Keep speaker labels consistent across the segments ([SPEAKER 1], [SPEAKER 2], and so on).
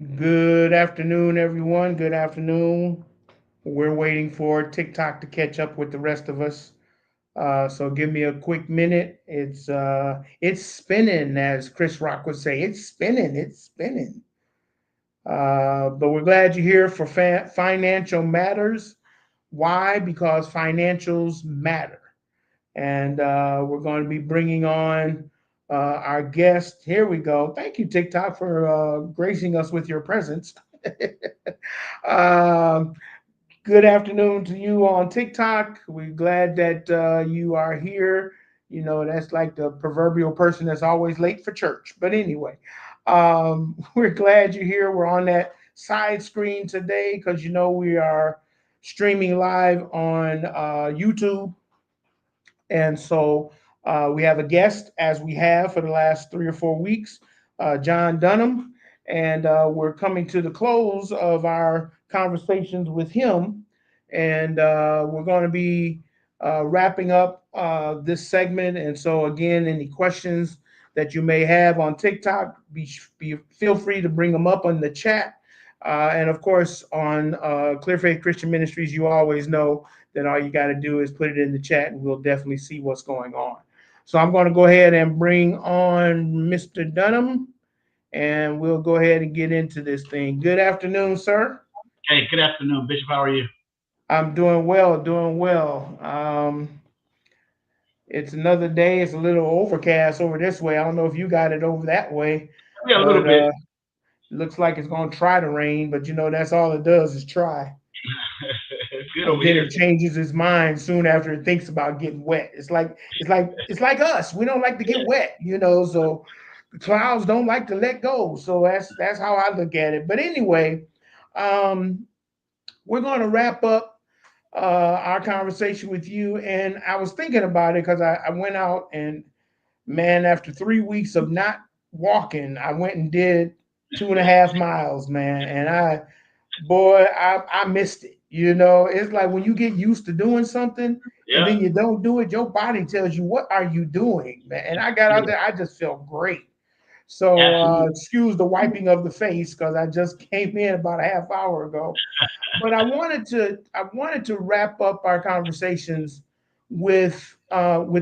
[SPEAKER 1] Good afternoon, everyone. Good afternoon. We're waiting for TikTok to catch up with the rest of us. So give me a quick minute. It's spinning, as Chris Rock would say. It's spinning. It's spinning. But we're glad you're here for financial matters. Why? Because financials matter. And we're going to be bringing on our guest. Here we go. Thank you, TikTok, for gracing us with your presence. um, Good afternoon to you on TikTok. We're glad that you are here. You know, that's like the proverbial person that's always late for church. But anyway, we're glad you're here. We're on that side screen today because, we are streaming live on YouTube, and so we have a guest, as we have for the last 3 or 4 weeks, John Dunham. And we're coming to the close of our conversations with him. And we're going to be wrapping up this segment. And so, again, any questions that you may have on TikTok, feel free to bring them up on the chat. And of course, on Clear Faith Christian Ministries, you always know then all you got to do is put it in the chat and we'll definitely see what's going on. So I'm going to go ahead and bring on Mr. Dunham and we'll go ahead and get into this thing. Good afternoon, sir.
[SPEAKER 2] Hey, good afternoon, Bishop. How are you?
[SPEAKER 1] I'm doing well, doing well. It's another day. It's a little overcast over this way. I don't know if you got it over that way,
[SPEAKER 2] Yeah, a little
[SPEAKER 1] but
[SPEAKER 2] bit.
[SPEAKER 1] it looks like it's going to try to rain, but that's all it does is try.
[SPEAKER 2] It's good
[SPEAKER 1] And
[SPEAKER 2] over
[SPEAKER 1] then
[SPEAKER 2] here.
[SPEAKER 1] it changes its mind soon after it thinks about getting wet. It's like us. We don't like to get wet. So the clouds don't like to let go. So that's how I look at it. But anyway, um, we're going to wrap up our conversation with you. And I was thinking about it because I went out and, man, after 3 weeks of not walking, I went and did 2.5 miles, man. And boy, I missed it. It's like when you get used to doing something and
[SPEAKER 2] Yeah,
[SPEAKER 1] then you don't do it, your body tells you, what are you doing, man? And I got out
[SPEAKER 2] yeah,
[SPEAKER 1] there, I just felt great. So
[SPEAKER 2] absolutely.
[SPEAKER 1] excuse the wiping of the face because I just came in about a half hour ago. But I wanted to wrap up our conversations with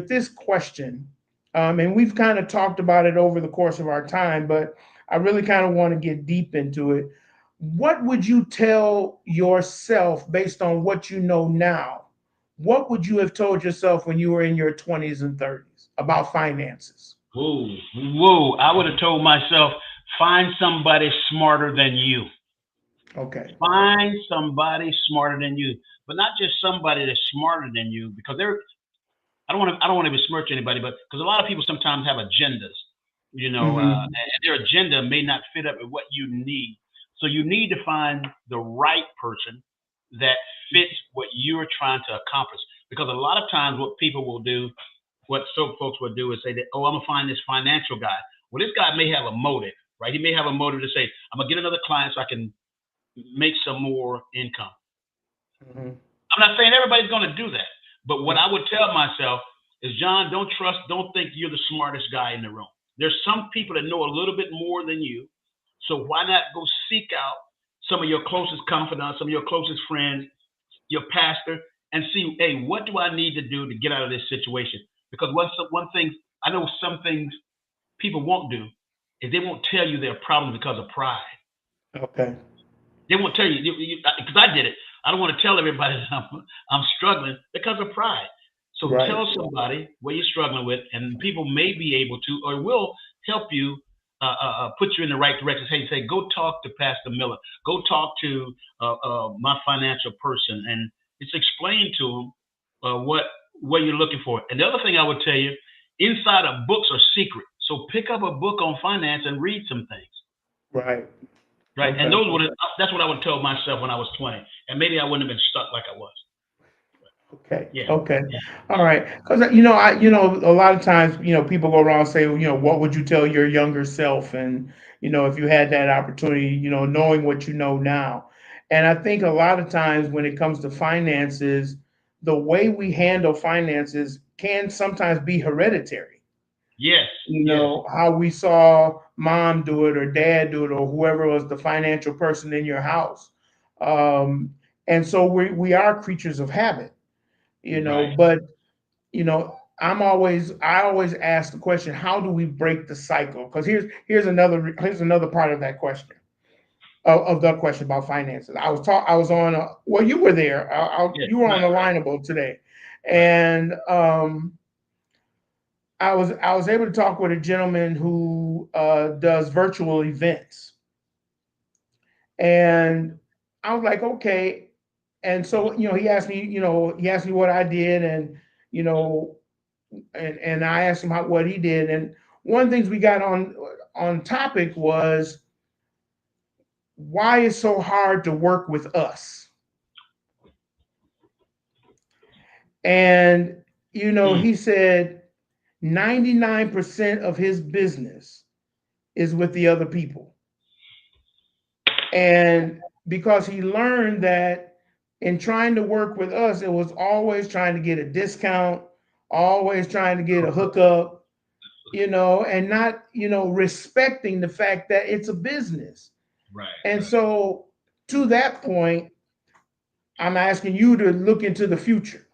[SPEAKER 1] this question. And we've kind of talked about it over the course of our time, but I really kind of want to get deep into it. What would you tell yourself based on what you know now? What would you have told yourself when you were in your 20s and 30s about finances?
[SPEAKER 2] Whoa, whoa. I would have told myself, find somebody smarter than you.
[SPEAKER 1] Okay.
[SPEAKER 2] Find somebody smarter than you, but not just somebody that's smarter than you, because they're. I don't want to besmirch anybody, but because a lot of people sometimes have agendas,
[SPEAKER 1] Hmm.
[SPEAKER 2] and their agenda may not fit up with what you need. So you need to find the right person that fits what you're trying to accomplish. Because a lot of times, what people will do, what some folks will do, is say that, oh, I'm gonna find this financial guy. Well, this guy may have a motive, right? He may have a motive to say, I'm gonna get another client so I can make some more income.
[SPEAKER 1] Hmm.
[SPEAKER 2] I'm not saying everybody's gonna do that, but what I would tell myself is, John, don't think you're the smartest guy in the room. There's some people that know a little bit more than you, so why not go seek out some of your closest confidants, some of your closest friends, your pastor, and see, hey, what do I need to do to get out of this situation? Because one thing I know, some things people won't do is they won't tell you their problems because of pride.
[SPEAKER 1] Okay.
[SPEAKER 2] They won't tell you because I did it. I don't want to tell everybody that I'm struggling because of pride. So
[SPEAKER 1] Right.
[SPEAKER 2] tell somebody what you're struggling with, and people may be able to or will help you put you in the right direction. Say, go talk to Pastor Miller. Go talk to my financial person, and it's explain to them what you're looking for. And the other thing I would tell you, inside of books are secret. So pick up a book on finance and read some things.
[SPEAKER 1] Right.
[SPEAKER 2] Right, and
[SPEAKER 1] Okay.
[SPEAKER 2] those would that's what I would tell myself when I was 20, and maybe I wouldn't have been stuck like I was.
[SPEAKER 1] Okay.
[SPEAKER 2] Yeah,
[SPEAKER 1] Okay.
[SPEAKER 2] yeah,
[SPEAKER 1] All right. Because a lot of times, people go around and say, what would you tell your younger self? And if you had that opportunity, knowing what you know now. And I think a lot of times when it comes to finances, the way we handle finances can sometimes be hereditary.
[SPEAKER 2] Yes.
[SPEAKER 1] You
[SPEAKER 2] Yes.
[SPEAKER 1] know, how we saw mom do it or dad do it or whoever was the financial person in your house. Um, and so we are creatures of habit, you know,
[SPEAKER 2] Right.
[SPEAKER 1] but you know, I always ask the question, how do we break the cycle? Because here's another part of that question, of the question about finances. I was on well, you were there.
[SPEAKER 2] Yes.
[SPEAKER 1] You were on
[SPEAKER 2] Right. Right.
[SPEAKER 1] Alignable today,
[SPEAKER 2] Right.
[SPEAKER 1] and I was able to talk with a gentleman who does virtual events, and I was like, okay. And so, you know, he asked me what I did, and you know, and I asked him what he did. And one of the things we got on topic was why it's so hard to work with us. And you know,
[SPEAKER 2] Mm.
[SPEAKER 1] he said 99% of his business is with the other people. And because he learned that in trying to work with us, it was always trying to get a discount, always trying to get a hookup, you know, and not, you know, respecting the fact that it's a business.
[SPEAKER 2] Right.
[SPEAKER 1] And
[SPEAKER 2] Right.
[SPEAKER 1] so, to that point, I'm asking you to look into the future.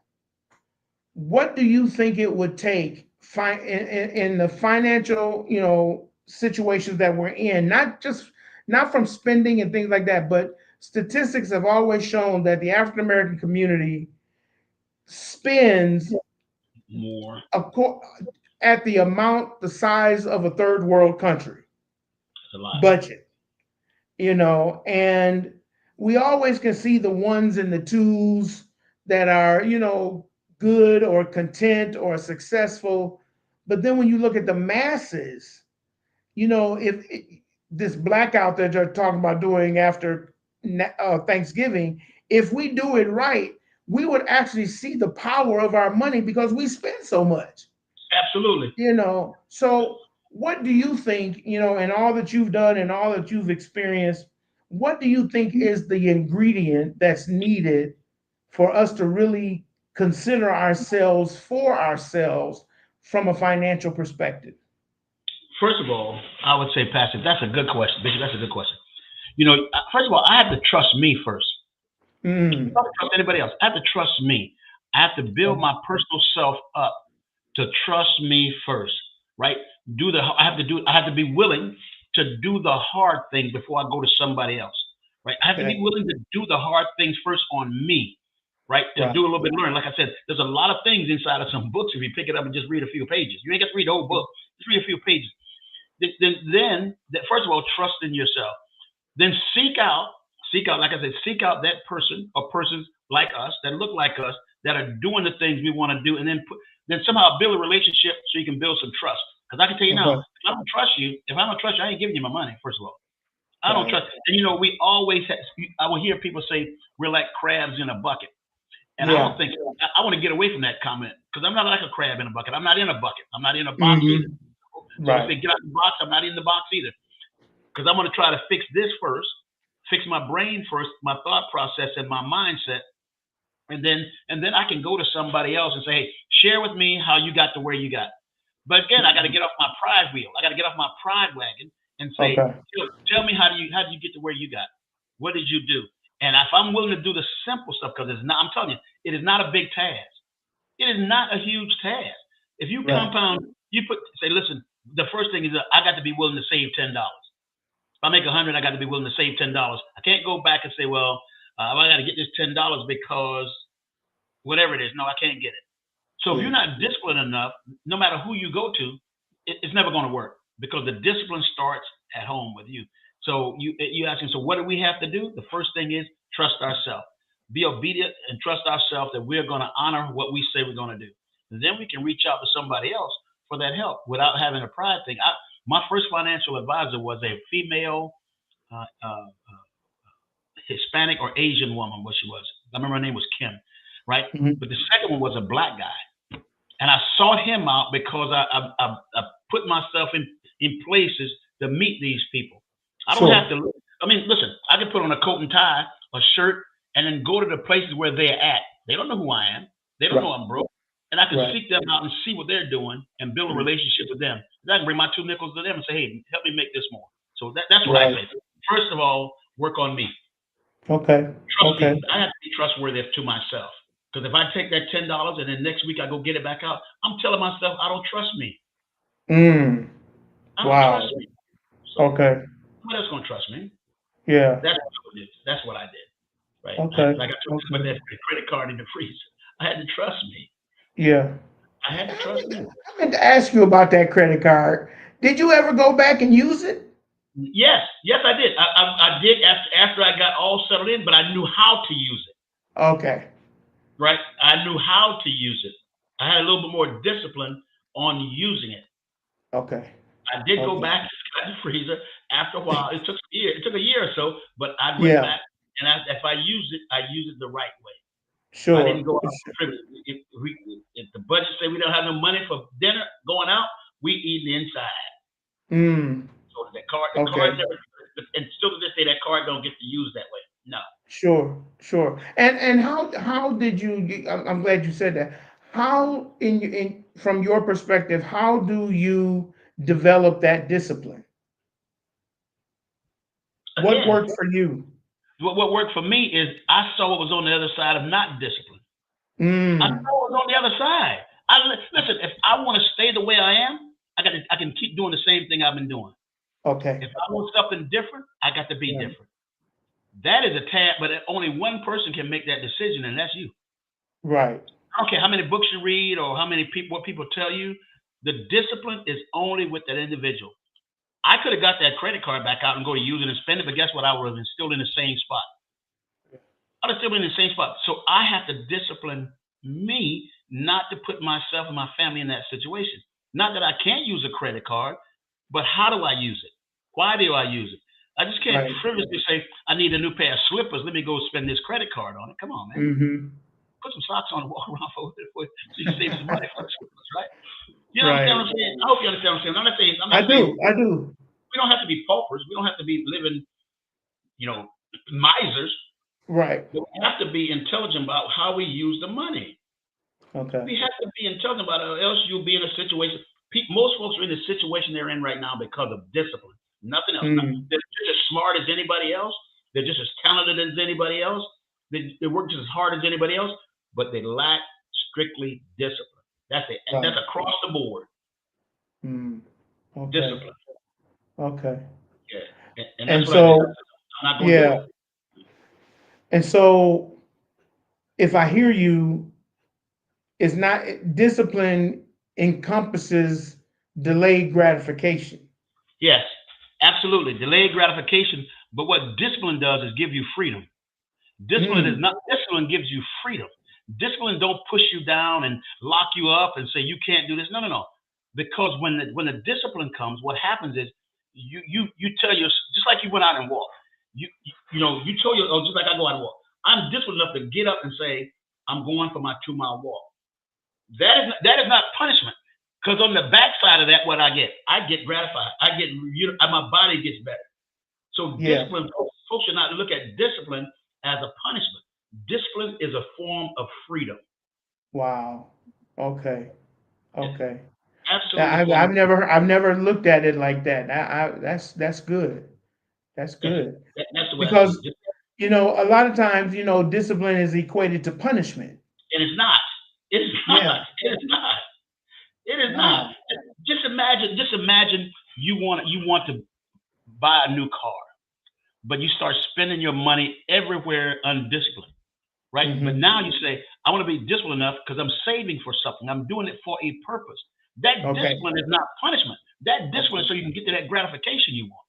[SPEAKER 1] What do you think it would take in the financial, you know, situations that we're in, not from spending and things like that, but statistics have always shown that the African American community spends
[SPEAKER 2] More.
[SPEAKER 1] a, at the amount the size of a third world country
[SPEAKER 2] It's a lot.
[SPEAKER 1] budget, you know, and we always can see the ones and the twos that are, you know, good or content or successful. But then when you look at the masses, you know, if this blackout that you're talking about doing after Thanksgiving, if we do it right, we would actually see the power of our money because we spend so much,
[SPEAKER 2] Absolutely.
[SPEAKER 1] you know. So what do you think, you know, in all that you've done and all that you've experienced, what do you think is the ingredient that's needed for us to really consider ourselves for ourselves from a financial perspective?
[SPEAKER 2] First of all, I would say, Pastor, that's a good question, Bishop. That's a good question. First of all, I have to trust me first. I
[SPEAKER 1] Mm,
[SPEAKER 2] don't trust anybody else. I have to trust me. I have to build
[SPEAKER 1] okay.
[SPEAKER 2] my personal self up to trust me first, right? I have to be willing to do the hard thing before I go to somebody else, right? I have to be
[SPEAKER 1] Okay.
[SPEAKER 2] willing to do the hard things first on me, right? To
[SPEAKER 1] Right.
[SPEAKER 2] do a little bit of learning. Like I said, there's a lot of things inside of some books if you pick it up and just read a few pages. You ain't got to read the whole book. Just read a few pages. First of all, trust in yourself. Then seek out, like I said, seek out that person or persons like us that look like us that are doing the things we want to do, and then somehow build a relationship so you can build some trust. Because I can tell you now,
[SPEAKER 1] Okay.
[SPEAKER 2] if I don't trust you, I ain't giving you my money. First of all, I don't
[SPEAKER 1] Right.
[SPEAKER 2] trust. And we always have, I will hear people say we're like crabs in a bucket, and I don't
[SPEAKER 1] Yeah.
[SPEAKER 2] think I want to get away from that comment because I'm not like a crab in a bucket. I'm not in a bucket. I'm not in a box either.
[SPEAKER 1] Hmm.
[SPEAKER 2] So when I
[SPEAKER 1] Right.
[SPEAKER 2] say get out the box, I'm not in the box either because I'm going to try to fix this first, fix my brain first, my thought process and my mindset, and then I can go to somebody else and say, hey, share with me how you got to where you got. But again, I got to get off my pride wheel. I got to get off my pride wagon and say,
[SPEAKER 1] Okay.
[SPEAKER 2] tell me how did you get to where you got? What did you do? And if I'm willing to do the simple stuff, because it's not, I'm telling you, it is not a big task. It is not a huge task. If you
[SPEAKER 1] Right.
[SPEAKER 2] compound, say, listen, the first thing is that I got to be willing to save $10. If I make 100, I got to be willing to save $10. I can't go back and say, well, I got to get this $10 because whatever it is. No, I can't get it. So if you're
[SPEAKER 1] Yeah.
[SPEAKER 2] not disciplined enough, no matter who you go to, it's never going to work because the discipline starts at home with you. So you asking, so what do we have to do? The first thing is trust ourselves, be obedient, and trust ourselves that we're going to honor what we say we're going to do. And then we can reach out to somebody else for that help without having a pride thing. My first financial advisor was a female Hispanic or Asian woman, what she was. I remember her name was Kim, right?
[SPEAKER 1] Hmm.
[SPEAKER 2] But the second one was a black guy, and I sought him out because I put myself in places to meet these people. I don't have
[SPEAKER 1] Sure.
[SPEAKER 2] to. I mean, listen, I can put on a coat and tie, a shirt, and then go to the places where they're at. They don't know who I am. They don't
[SPEAKER 1] Right.
[SPEAKER 2] know I'm broke. and I can
[SPEAKER 1] Right.
[SPEAKER 2] seek them out and see what they're doing and build a relationship with them. And I can bring my two nickels to them and say, hey, help me make this more. So that's what I
[SPEAKER 1] Right.
[SPEAKER 2] say. First of all, work on me.
[SPEAKER 1] Okay.
[SPEAKER 2] Trust
[SPEAKER 1] Okay.
[SPEAKER 2] me. I have to be trustworthy to myself. Because if I take that $10 and then next week I go get it back out, I'm telling myself I don't trust me.
[SPEAKER 1] Mm.
[SPEAKER 2] I don't trust
[SPEAKER 1] Wow.
[SPEAKER 2] me. So
[SPEAKER 1] Okay.
[SPEAKER 2] somebody else gonna trust me.
[SPEAKER 1] Yeah.
[SPEAKER 2] That's what I did. That's what I did. Right.
[SPEAKER 1] Okay.
[SPEAKER 2] Like I told you, put
[SPEAKER 1] Okay.
[SPEAKER 2] that credit card in the freezer. I had to trust me.
[SPEAKER 1] Yeah.
[SPEAKER 2] I had to trust me.
[SPEAKER 1] I meant to ask you about that credit card. Did you ever go back and use it?
[SPEAKER 2] Yes, yes, I did. I did after I got all settled in, but I knew how to use it.
[SPEAKER 1] Okay.
[SPEAKER 2] Right. I knew how to use it. I had a little bit more discipline on using it.
[SPEAKER 1] Okay.
[SPEAKER 2] I did go
[SPEAKER 1] Okay.
[SPEAKER 2] back to the freezer after a while. It took a year. It took a year or so, but I went
[SPEAKER 1] Yeah.
[SPEAKER 2] back and if I used it, I used it the right way. I didn't
[SPEAKER 1] Sure.
[SPEAKER 2] go out tripping. If the budget say we don't have no money for dinner going out, we eating inside.
[SPEAKER 1] Mm.
[SPEAKER 2] So the card
[SPEAKER 1] Okay.
[SPEAKER 2] never, and still to this day, that card don't get to use that way. No.
[SPEAKER 1] Sure. Sure. And how did I'm glad you said that. How in from your perspective, how do you develop that discipline? What
[SPEAKER 2] Again,
[SPEAKER 1] worked for you?
[SPEAKER 2] what worked for me is I saw what was on the other side of not discipline. I
[SPEAKER 1] Mm.
[SPEAKER 2] saw what was on the other side. Listen. If I want to stay the way I am, I can keep doing the same thing I've been doing.
[SPEAKER 1] Okay.
[SPEAKER 2] If I want something different, I got to be
[SPEAKER 1] Right.
[SPEAKER 2] different. That is a tad, but only one person can make that decision, and that's you.
[SPEAKER 1] Right.
[SPEAKER 2] I don't care how many books you read or how many people, what people tell you. The discipline is only with that individual. I could have got that credit card back out and go to use it and spend it, but guess what? I would have been still in the same spot. I'd have still been in the same spot. So I have to discipline me not to put myself and my family in that situation. Not that I can't use a credit card, but how do I use it? Why do I use it? I just can't
[SPEAKER 1] Right.
[SPEAKER 2] frivolously say, I need a new pair of slippers. Let me go spend this credit card on it. Come on, man.
[SPEAKER 1] Mm-hmm.
[SPEAKER 2] Put some socks on and walk around so you save some money for the slippers, right? You understand
[SPEAKER 1] Right.
[SPEAKER 2] what I'm saying? I hope you understand what I'm saying. I'm
[SPEAKER 1] I
[SPEAKER 2] not saying
[SPEAKER 1] do. I do.
[SPEAKER 2] we don't have to be paupers. We don't have to be living, you know, misers.
[SPEAKER 1] Right.
[SPEAKER 2] But we have to be intelligent about how we use the money.
[SPEAKER 1] Okay.
[SPEAKER 2] We have to be intelligent about it, or else you'll be in a situation. Most folks are in the situation they're in right now because of discipline. Nothing else.
[SPEAKER 1] Mm.
[SPEAKER 2] They're just as smart as anybody else. They're just as talented as anybody else. They work just as hard as anybody else, but they lack strictly discipline. That's it. And that's
[SPEAKER 1] Right.
[SPEAKER 2] across the board.
[SPEAKER 1] Mm. Okay.
[SPEAKER 2] Discipline.
[SPEAKER 1] Okay.
[SPEAKER 2] Yeah. And
[SPEAKER 1] And
[SPEAKER 2] that's what I did. I
[SPEAKER 1] so,
[SPEAKER 2] said, I'm not going to do
[SPEAKER 1] yeah.
[SPEAKER 2] it.
[SPEAKER 1] And so, if I hear you, it's not discipline encompasses delayed gratification.
[SPEAKER 2] Yes, absolutely. Delayed gratification. But what discipline does is give you freedom.
[SPEAKER 1] Mm.
[SPEAKER 2] Discipline gives you freedom. Discipline don't push you down and lock you up and say you can't do this. No, no, no. Because when the discipline comes, what happens is you tell your just like you went out and walk. You told your just like I go out and walk. I'm disciplined enough to get up and say I'm going for my 2 mile walk. That is not punishment. Because on the backside of that, what I get? I get gratified. My body gets better. So
[SPEAKER 1] Yeah.
[SPEAKER 2] discipline, folks should not look at discipline as a punishment. Discipline is a form of freedom.
[SPEAKER 1] Wow. Okay.
[SPEAKER 2] It's
[SPEAKER 1] Okay.
[SPEAKER 2] absolutely a
[SPEAKER 1] I've
[SPEAKER 2] form of freedom.
[SPEAKER 1] I've never looked at it like that. That's good. That's
[SPEAKER 2] Yes,
[SPEAKER 1] good
[SPEAKER 2] that's the way I see
[SPEAKER 1] because
[SPEAKER 2] it.
[SPEAKER 1] a lot of times discipline is equated to punishment.
[SPEAKER 2] And it's not. It is
[SPEAKER 1] Yeah.
[SPEAKER 2] not. It is not. It is not.
[SPEAKER 1] Wow.
[SPEAKER 2] Just imagine you want to buy a new car, but you start spending your money everywhere undisciplined. Right? But
[SPEAKER 1] Hmm.
[SPEAKER 2] now you say, I want to be disciplined enough because I'm saving for something. I'm doing it for a purpose. That
[SPEAKER 1] Okay.
[SPEAKER 2] discipline is not punishment. That discipline is
[SPEAKER 1] Okay.
[SPEAKER 2] so you can get to that gratification you want.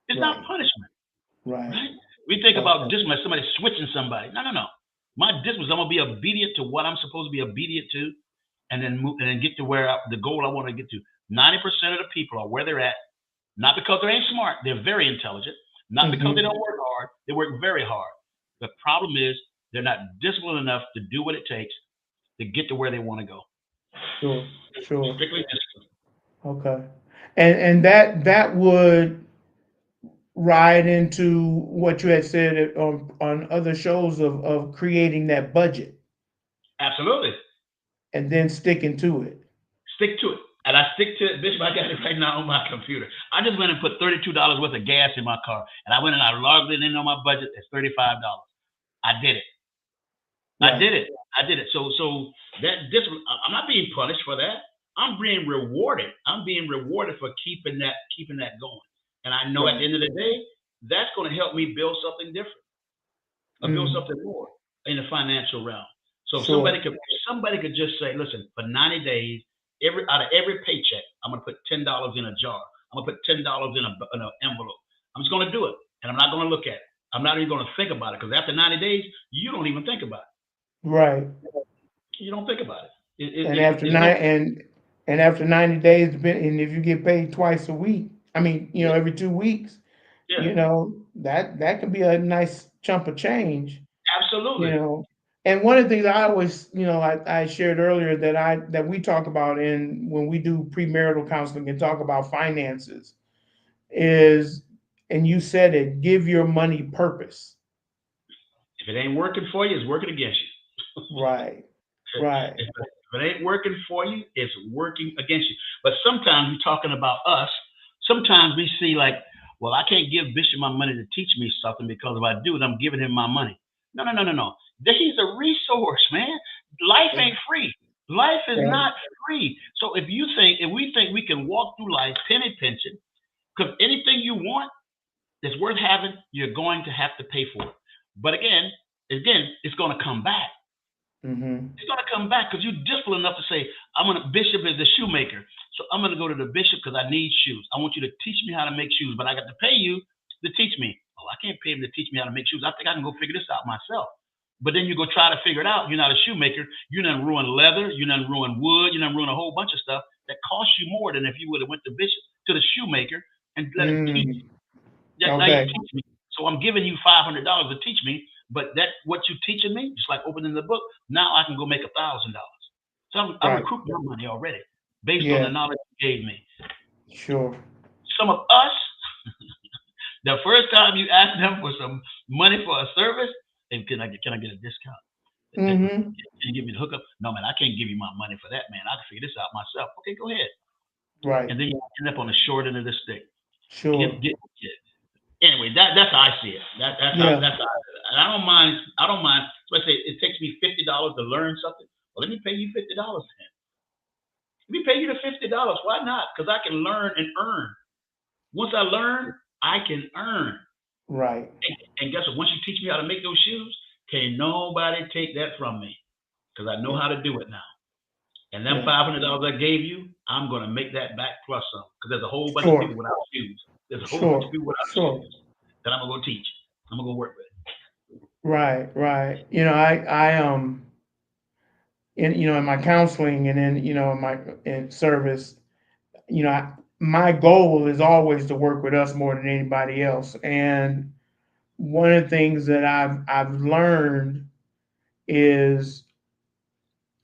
[SPEAKER 2] It's not
[SPEAKER 1] Right.
[SPEAKER 2] punishment,
[SPEAKER 1] Right.
[SPEAKER 2] right? We think about
[SPEAKER 1] Okay.
[SPEAKER 2] discipline as somebody switching somebody. No, no, no. My discipline is I'm gonna be obedient to what I'm supposed to be obedient to, and then move and then get to the goal I want to get to. 90% of the people are where they're at, not because they ain't smart. They're very intelligent. Not because they
[SPEAKER 1] Hmm.
[SPEAKER 2] don't work hard. They work very hard. The problem is they're not disciplined enough to do what it takes to get to where they want to go.
[SPEAKER 1] Sure. Sure.
[SPEAKER 2] Strictly discipline.
[SPEAKER 1] Okay. And that would ride into what you had said on other shows of creating that budget.
[SPEAKER 2] Absolutely.
[SPEAKER 1] and then sticking to it.
[SPEAKER 2] Stick to it. And I stick to it, Bishop. I got it right now on my computer. I just went and put $32 worth of gas in my car, and I went and I logged it in on my budget. It's $35. I did it. I
[SPEAKER 1] Right.
[SPEAKER 2] did it. I did it. So that this I'm not being punished for that. I'm being rewarded. I'm being rewarded for keeping that going. And I know at the
[SPEAKER 1] Right.
[SPEAKER 2] end of the day, that's going to help me build something different or build
[SPEAKER 1] Mm.
[SPEAKER 2] something more in the financial realm. So if
[SPEAKER 1] Sure.
[SPEAKER 2] somebody could just say, listen, for 90 days, every out of every paycheck, I'm gonna put $10 in a jar. I'm gonna put $10 in an envelope. I'm just gonna do it, and I'm not gonna look at it. I'm not even gonna think about it because after 90 days, you don't even think about
[SPEAKER 1] Right.
[SPEAKER 2] it. You don't think about it.
[SPEAKER 1] And after
[SPEAKER 2] It's no.
[SPEAKER 1] nine and after 90 days, and if you get paid twice a week, I mean,
[SPEAKER 2] Yeah,
[SPEAKER 1] every 2 weeks,
[SPEAKER 2] yeah,
[SPEAKER 1] that can be a nice chunk of change. you
[SPEAKER 2] absolutely.
[SPEAKER 1] know. And one of the things I always, I shared earlier that we talk about in when we do premarital counseling and talk about finances is, and you said it, give your money purpose.
[SPEAKER 2] If it ain't working for you, it's working against you.
[SPEAKER 1] Right. Right.
[SPEAKER 2] If it ain't working for you, it's working against you. But sometimes we're talking about us. Sometimes we see like, well, I can't give Bishop my money to teach me something because if I do it, I'm giving him my money. No, no, no, no, no. He's a resource, man. Life
[SPEAKER 1] Yeah.
[SPEAKER 2] ain't free. Life is
[SPEAKER 1] Yeah.
[SPEAKER 2] not free. So if we think we can walk through life penny pinching, because anything you want that's worth having, you're going to have to pay for it. But again, it's going to come back.
[SPEAKER 1] Mm-hmm.
[SPEAKER 2] He's gonna come back because you're disciplined enough to say, "I'm gonna." Bishop is the shoemaker, so I'm gonna go to the bishop because I need shoes. I want you to teach me how to make shoes, but I got to pay you to teach me. Oh, I can't pay him to teach me how to make shoes. I think I can go figure this out myself. But then you go try to figure it out. You're not a shoemaker. You done ruin leather. You done ruin wood. You done ruin a whole bunch of stuff that costs you more than if you would have went to bishop to the shoemaker and let him teach.
[SPEAKER 1] Mm.
[SPEAKER 2] Now you
[SPEAKER 1] Okay.
[SPEAKER 2] teach me. So I'm giving you $500 to teach me, but that what you teaching me, just like opening the book, now I can go make $1,000. So I'm
[SPEAKER 1] Right.
[SPEAKER 2] recouping my money already based on the
[SPEAKER 1] Yeah.
[SPEAKER 2] knowledge you gave me.
[SPEAKER 1] Sure.
[SPEAKER 2] Some of us, the first time you ask them for some money for a service, and can I get a discount?
[SPEAKER 1] Mm-hmm.
[SPEAKER 2] Can you give me the hookup? No, man, I can't give you my money for that, man. I can figure this out myself. Okay, go ahead.
[SPEAKER 1] Right.
[SPEAKER 2] And then you end up on the short end of the stick.
[SPEAKER 1] Sure.
[SPEAKER 2] Get anyway, that's how I see it.
[SPEAKER 1] Yeah.
[SPEAKER 2] That's how and I don't mind. I don't mind. Let's say it takes me $50 to learn something. Well, let me pay you $50 then. Let me pay you the $50. Why not? Because I can learn and earn. Once I learn, I can earn.
[SPEAKER 1] Right.
[SPEAKER 2] And guess what? Once you teach me how to make those shoes, can nobody take that from me? Because I know
[SPEAKER 1] Yeah.
[SPEAKER 2] how to do it now. And them
[SPEAKER 1] Yeah.
[SPEAKER 2] $500 I gave you, I'm gonna make that back plus some. Because there's a whole bunch of
[SPEAKER 1] Sure.
[SPEAKER 2] people without shoes. There's a whole bunch of
[SPEAKER 1] Sure.
[SPEAKER 2] people without
[SPEAKER 1] Sure.
[SPEAKER 2] shoes that I'm gonna go teach. I'm gonna go work with.
[SPEAKER 1] Right. Right. In my counseling and in my in service, my goal is always to work with us more than anybody else. And one of the things that I've learned is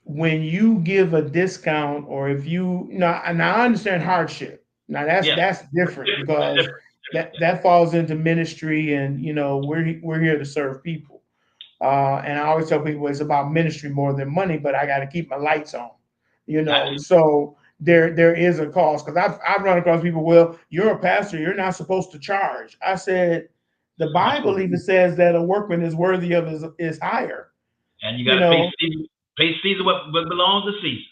[SPEAKER 1] when you give a discount, or if and I understand hardship. Now that's
[SPEAKER 2] Yes,
[SPEAKER 1] that's different
[SPEAKER 2] that's
[SPEAKER 1] because
[SPEAKER 2] different.
[SPEAKER 1] that
[SPEAKER 2] Yeah.
[SPEAKER 1] that falls into ministry, and we're here to serve people. And I always tell people it's about ministry more than money, but I got to keep my lights on.
[SPEAKER 2] Got to.
[SPEAKER 1] So there is a cost, because I've run across people. Well, you're a pastor, you're not supposed to charge. I said the Bible
[SPEAKER 2] Absolutely.
[SPEAKER 1] even says that a workman is worthy of his hire.
[SPEAKER 2] And you
[SPEAKER 1] You
[SPEAKER 2] got to
[SPEAKER 1] know,
[SPEAKER 2] Pay Caesar what belongs to Caesar.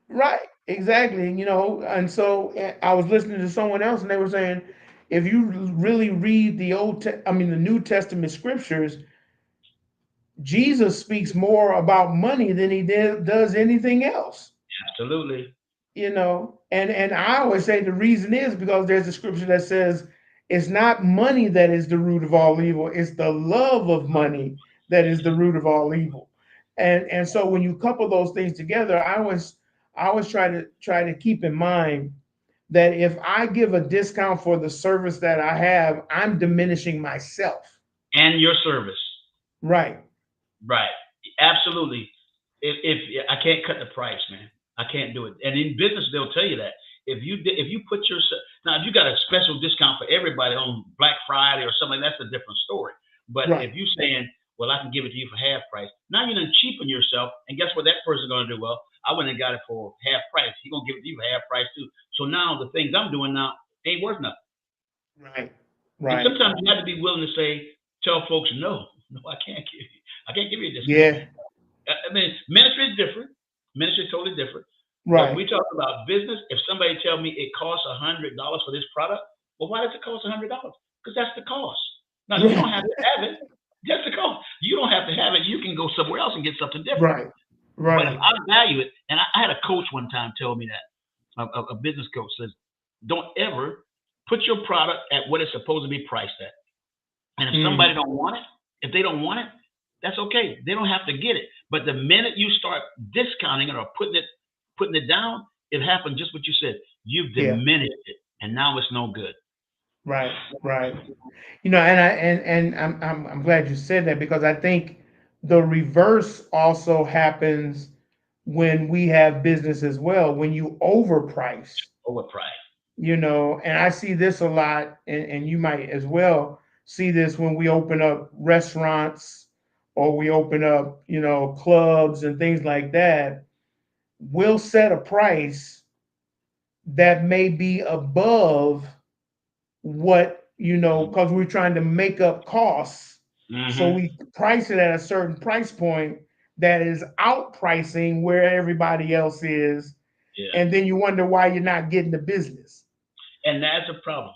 [SPEAKER 1] right? Exactly. And so I was listening to someone else, and they were saying if you really read the New Testament scriptures, Jesus speaks more about money than does anything else.
[SPEAKER 2] Absolutely.
[SPEAKER 1] And I always say the reason is because there's a scripture that says it's not money that is the root of all evil, it's the love of money that is the root of all evil. And so when you couple those things together, I always try to keep in mind that if I give a discount for the service that I have, I'm diminishing myself.
[SPEAKER 2] And your service.
[SPEAKER 1] Right.
[SPEAKER 2] Right. Absolutely. If I can't cut the price, man, I can't do it. And in business, they'll tell you that if you put yourself now, if you got a special discount for everybody on Black Friday or something, that's a different story. But if
[SPEAKER 1] Right.
[SPEAKER 2] you're saying, well, I can give it to you for half price, now you done cheapen yourself, and guess what that person's going to do? Well, I went and got it for half price. He gonna give it to you for half price too. So now the things I'm doing now ain't worth nothing.
[SPEAKER 1] Right.
[SPEAKER 2] And
[SPEAKER 1] Right.
[SPEAKER 2] sometimes you have to be willing to say, tell folks, no, no, I can't give you a discount.
[SPEAKER 1] Yeah.
[SPEAKER 2] I mean, ministry is different. Ministry is totally different. But
[SPEAKER 1] Right.
[SPEAKER 2] we talk about business. If somebody tell me it costs $100 for this product, well, why does it cost $100? Because that's the cost. Now you don't
[SPEAKER 1] Right.
[SPEAKER 2] have to have it. That's the cost. You don't have to have it. You can go somewhere else and get something different.
[SPEAKER 1] Right.
[SPEAKER 2] But if
[SPEAKER 1] Right.
[SPEAKER 2] I value it, and I had a coach one time tell me that a business coach says, don't ever put your product at what it's supposed to be priced at. And if somebody
[SPEAKER 1] Mm.
[SPEAKER 2] don't want it, if they don't want it, that's okay. They don't have to get it. But the minute you start discounting it or putting it down, it happened just what you said. You've
[SPEAKER 1] Yeah.
[SPEAKER 2] diminished it, and now it's no good.
[SPEAKER 1] Right. Right. And I'm glad you said that because I think the reverse also happens when we have business as well. When you overprice,
[SPEAKER 2] Overpriced.
[SPEAKER 1] and I see this a lot, and you might as well see this when we open up restaurants or we open up, clubs and things like that. We'll set a price that may be above what, because we're trying to make up costs. So
[SPEAKER 2] Mm-hmm.
[SPEAKER 1] we price it at a certain price point that is outpricing where everybody else is.
[SPEAKER 2] Yeah,
[SPEAKER 1] And then you wonder why you're not getting the business.
[SPEAKER 2] and that's a problem.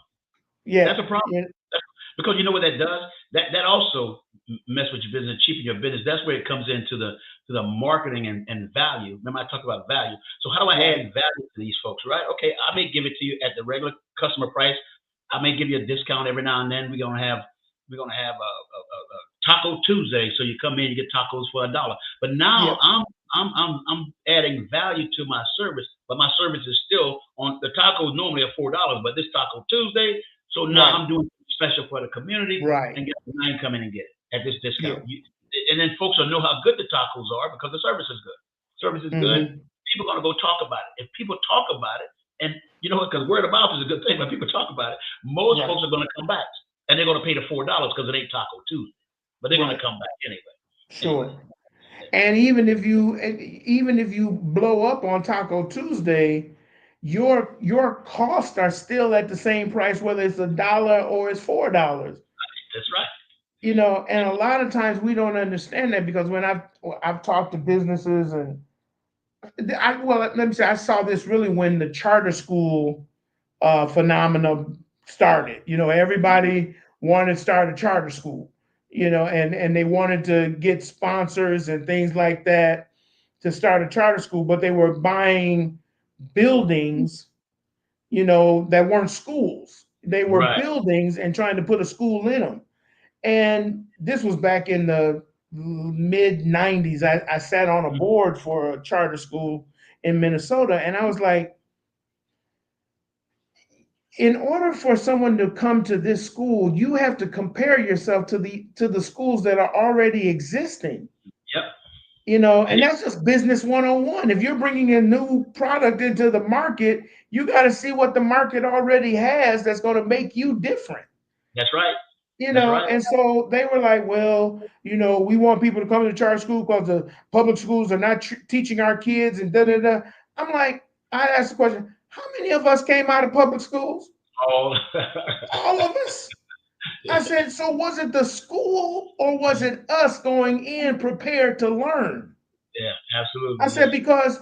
[SPEAKER 2] That's
[SPEAKER 1] Yeah.
[SPEAKER 2] a problem.
[SPEAKER 1] Yeah.
[SPEAKER 2] Because you know what that does? That also mess with your business, cheapen your business. That's where it comes into the marketing and value. Remember, I talked about value. So how do I
[SPEAKER 1] Right.
[SPEAKER 2] add value to these folks? Right? Okay, I may give it to you at the regular customer price. I may give you a discount every now and then. We're gonna have a Taco Tuesday. So you come in, you get tacos for $1. But now
[SPEAKER 1] Yeah.
[SPEAKER 2] I'm adding value to my service, but my service is still on the tacos normally are $4, but this Taco Tuesday, so now
[SPEAKER 1] Right.
[SPEAKER 2] I'm doing special for the community,
[SPEAKER 1] Right.
[SPEAKER 2] and get I can come in and get it at this discount.
[SPEAKER 1] Yeah.
[SPEAKER 2] And then folks will know how good the tacos are because the service is good. Service is good.
[SPEAKER 1] Hmm.
[SPEAKER 2] People are gonna go talk about it. If people talk about it, and you know what, because word of mouth is a good thing, when people talk about it, most
[SPEAKER 1] Right.
[SPEAKER 2] folks are gonna come back, and they're gonna pay the $4 because it ain't Taco Tuesday, but they're gonna
[SPEAKER 1] Right.
[SPEAKER 2] come back anyway. Anyway,
[SPEAKER 1] Sure. And even if you blow up on Taco Tuesday, your costs are still at the same price, whether it's $1 or it's $4.
[SPEAKER 2] that's right.
[SPEAKER 1] And a lot of times we don't understand that because when I've talked to businesses and well, let me say I saw this really when the charter school phenomena started. Everybody wanted to start a charter school. And they wanted to get sponsors and things like that to start a charter school, but they were buying buildings, that weren't schools. They were
[SPEAKER 2] Right.
[SPEAKER 1] buildings and trying to put a school in them. And this was back in the mid 90s. I sat on a board for a charter school in Minnesota, and I was like, in order for someone to come to this school, you have to compare yourself to the schools that are already existing.
[SPEAKER 2] Yep.
[SPEAKER 1] And
[SPEAKER 2] Yeah,
[SPEAKER 1] that's just business 101. If you're bringing a new product into the market, you got to see what the market already has that's going to make you different.
[SPEAKER 2] that's right.
[SPEAKER 1] you
[SPEAKER 2] That's
[SPEAKER 1] know
[SPEAKER 2] right.
[SPEAKER 1] and so they were like, well, we want people to come to charter school because the public schools are not teaching our kids and da da da. I'm like, I asked the question, how many of us came out of public schools?
[SPEAKER 2] All.
[SPEAKER 1] All of us. I said, so was it the school or was it us going in prepared to learn?
[SPEAKER 2] Yeah,
[SPEAKER 1] I
[SPEAKER 2] absolutely. Yes.
[SPEAKER 1] said, because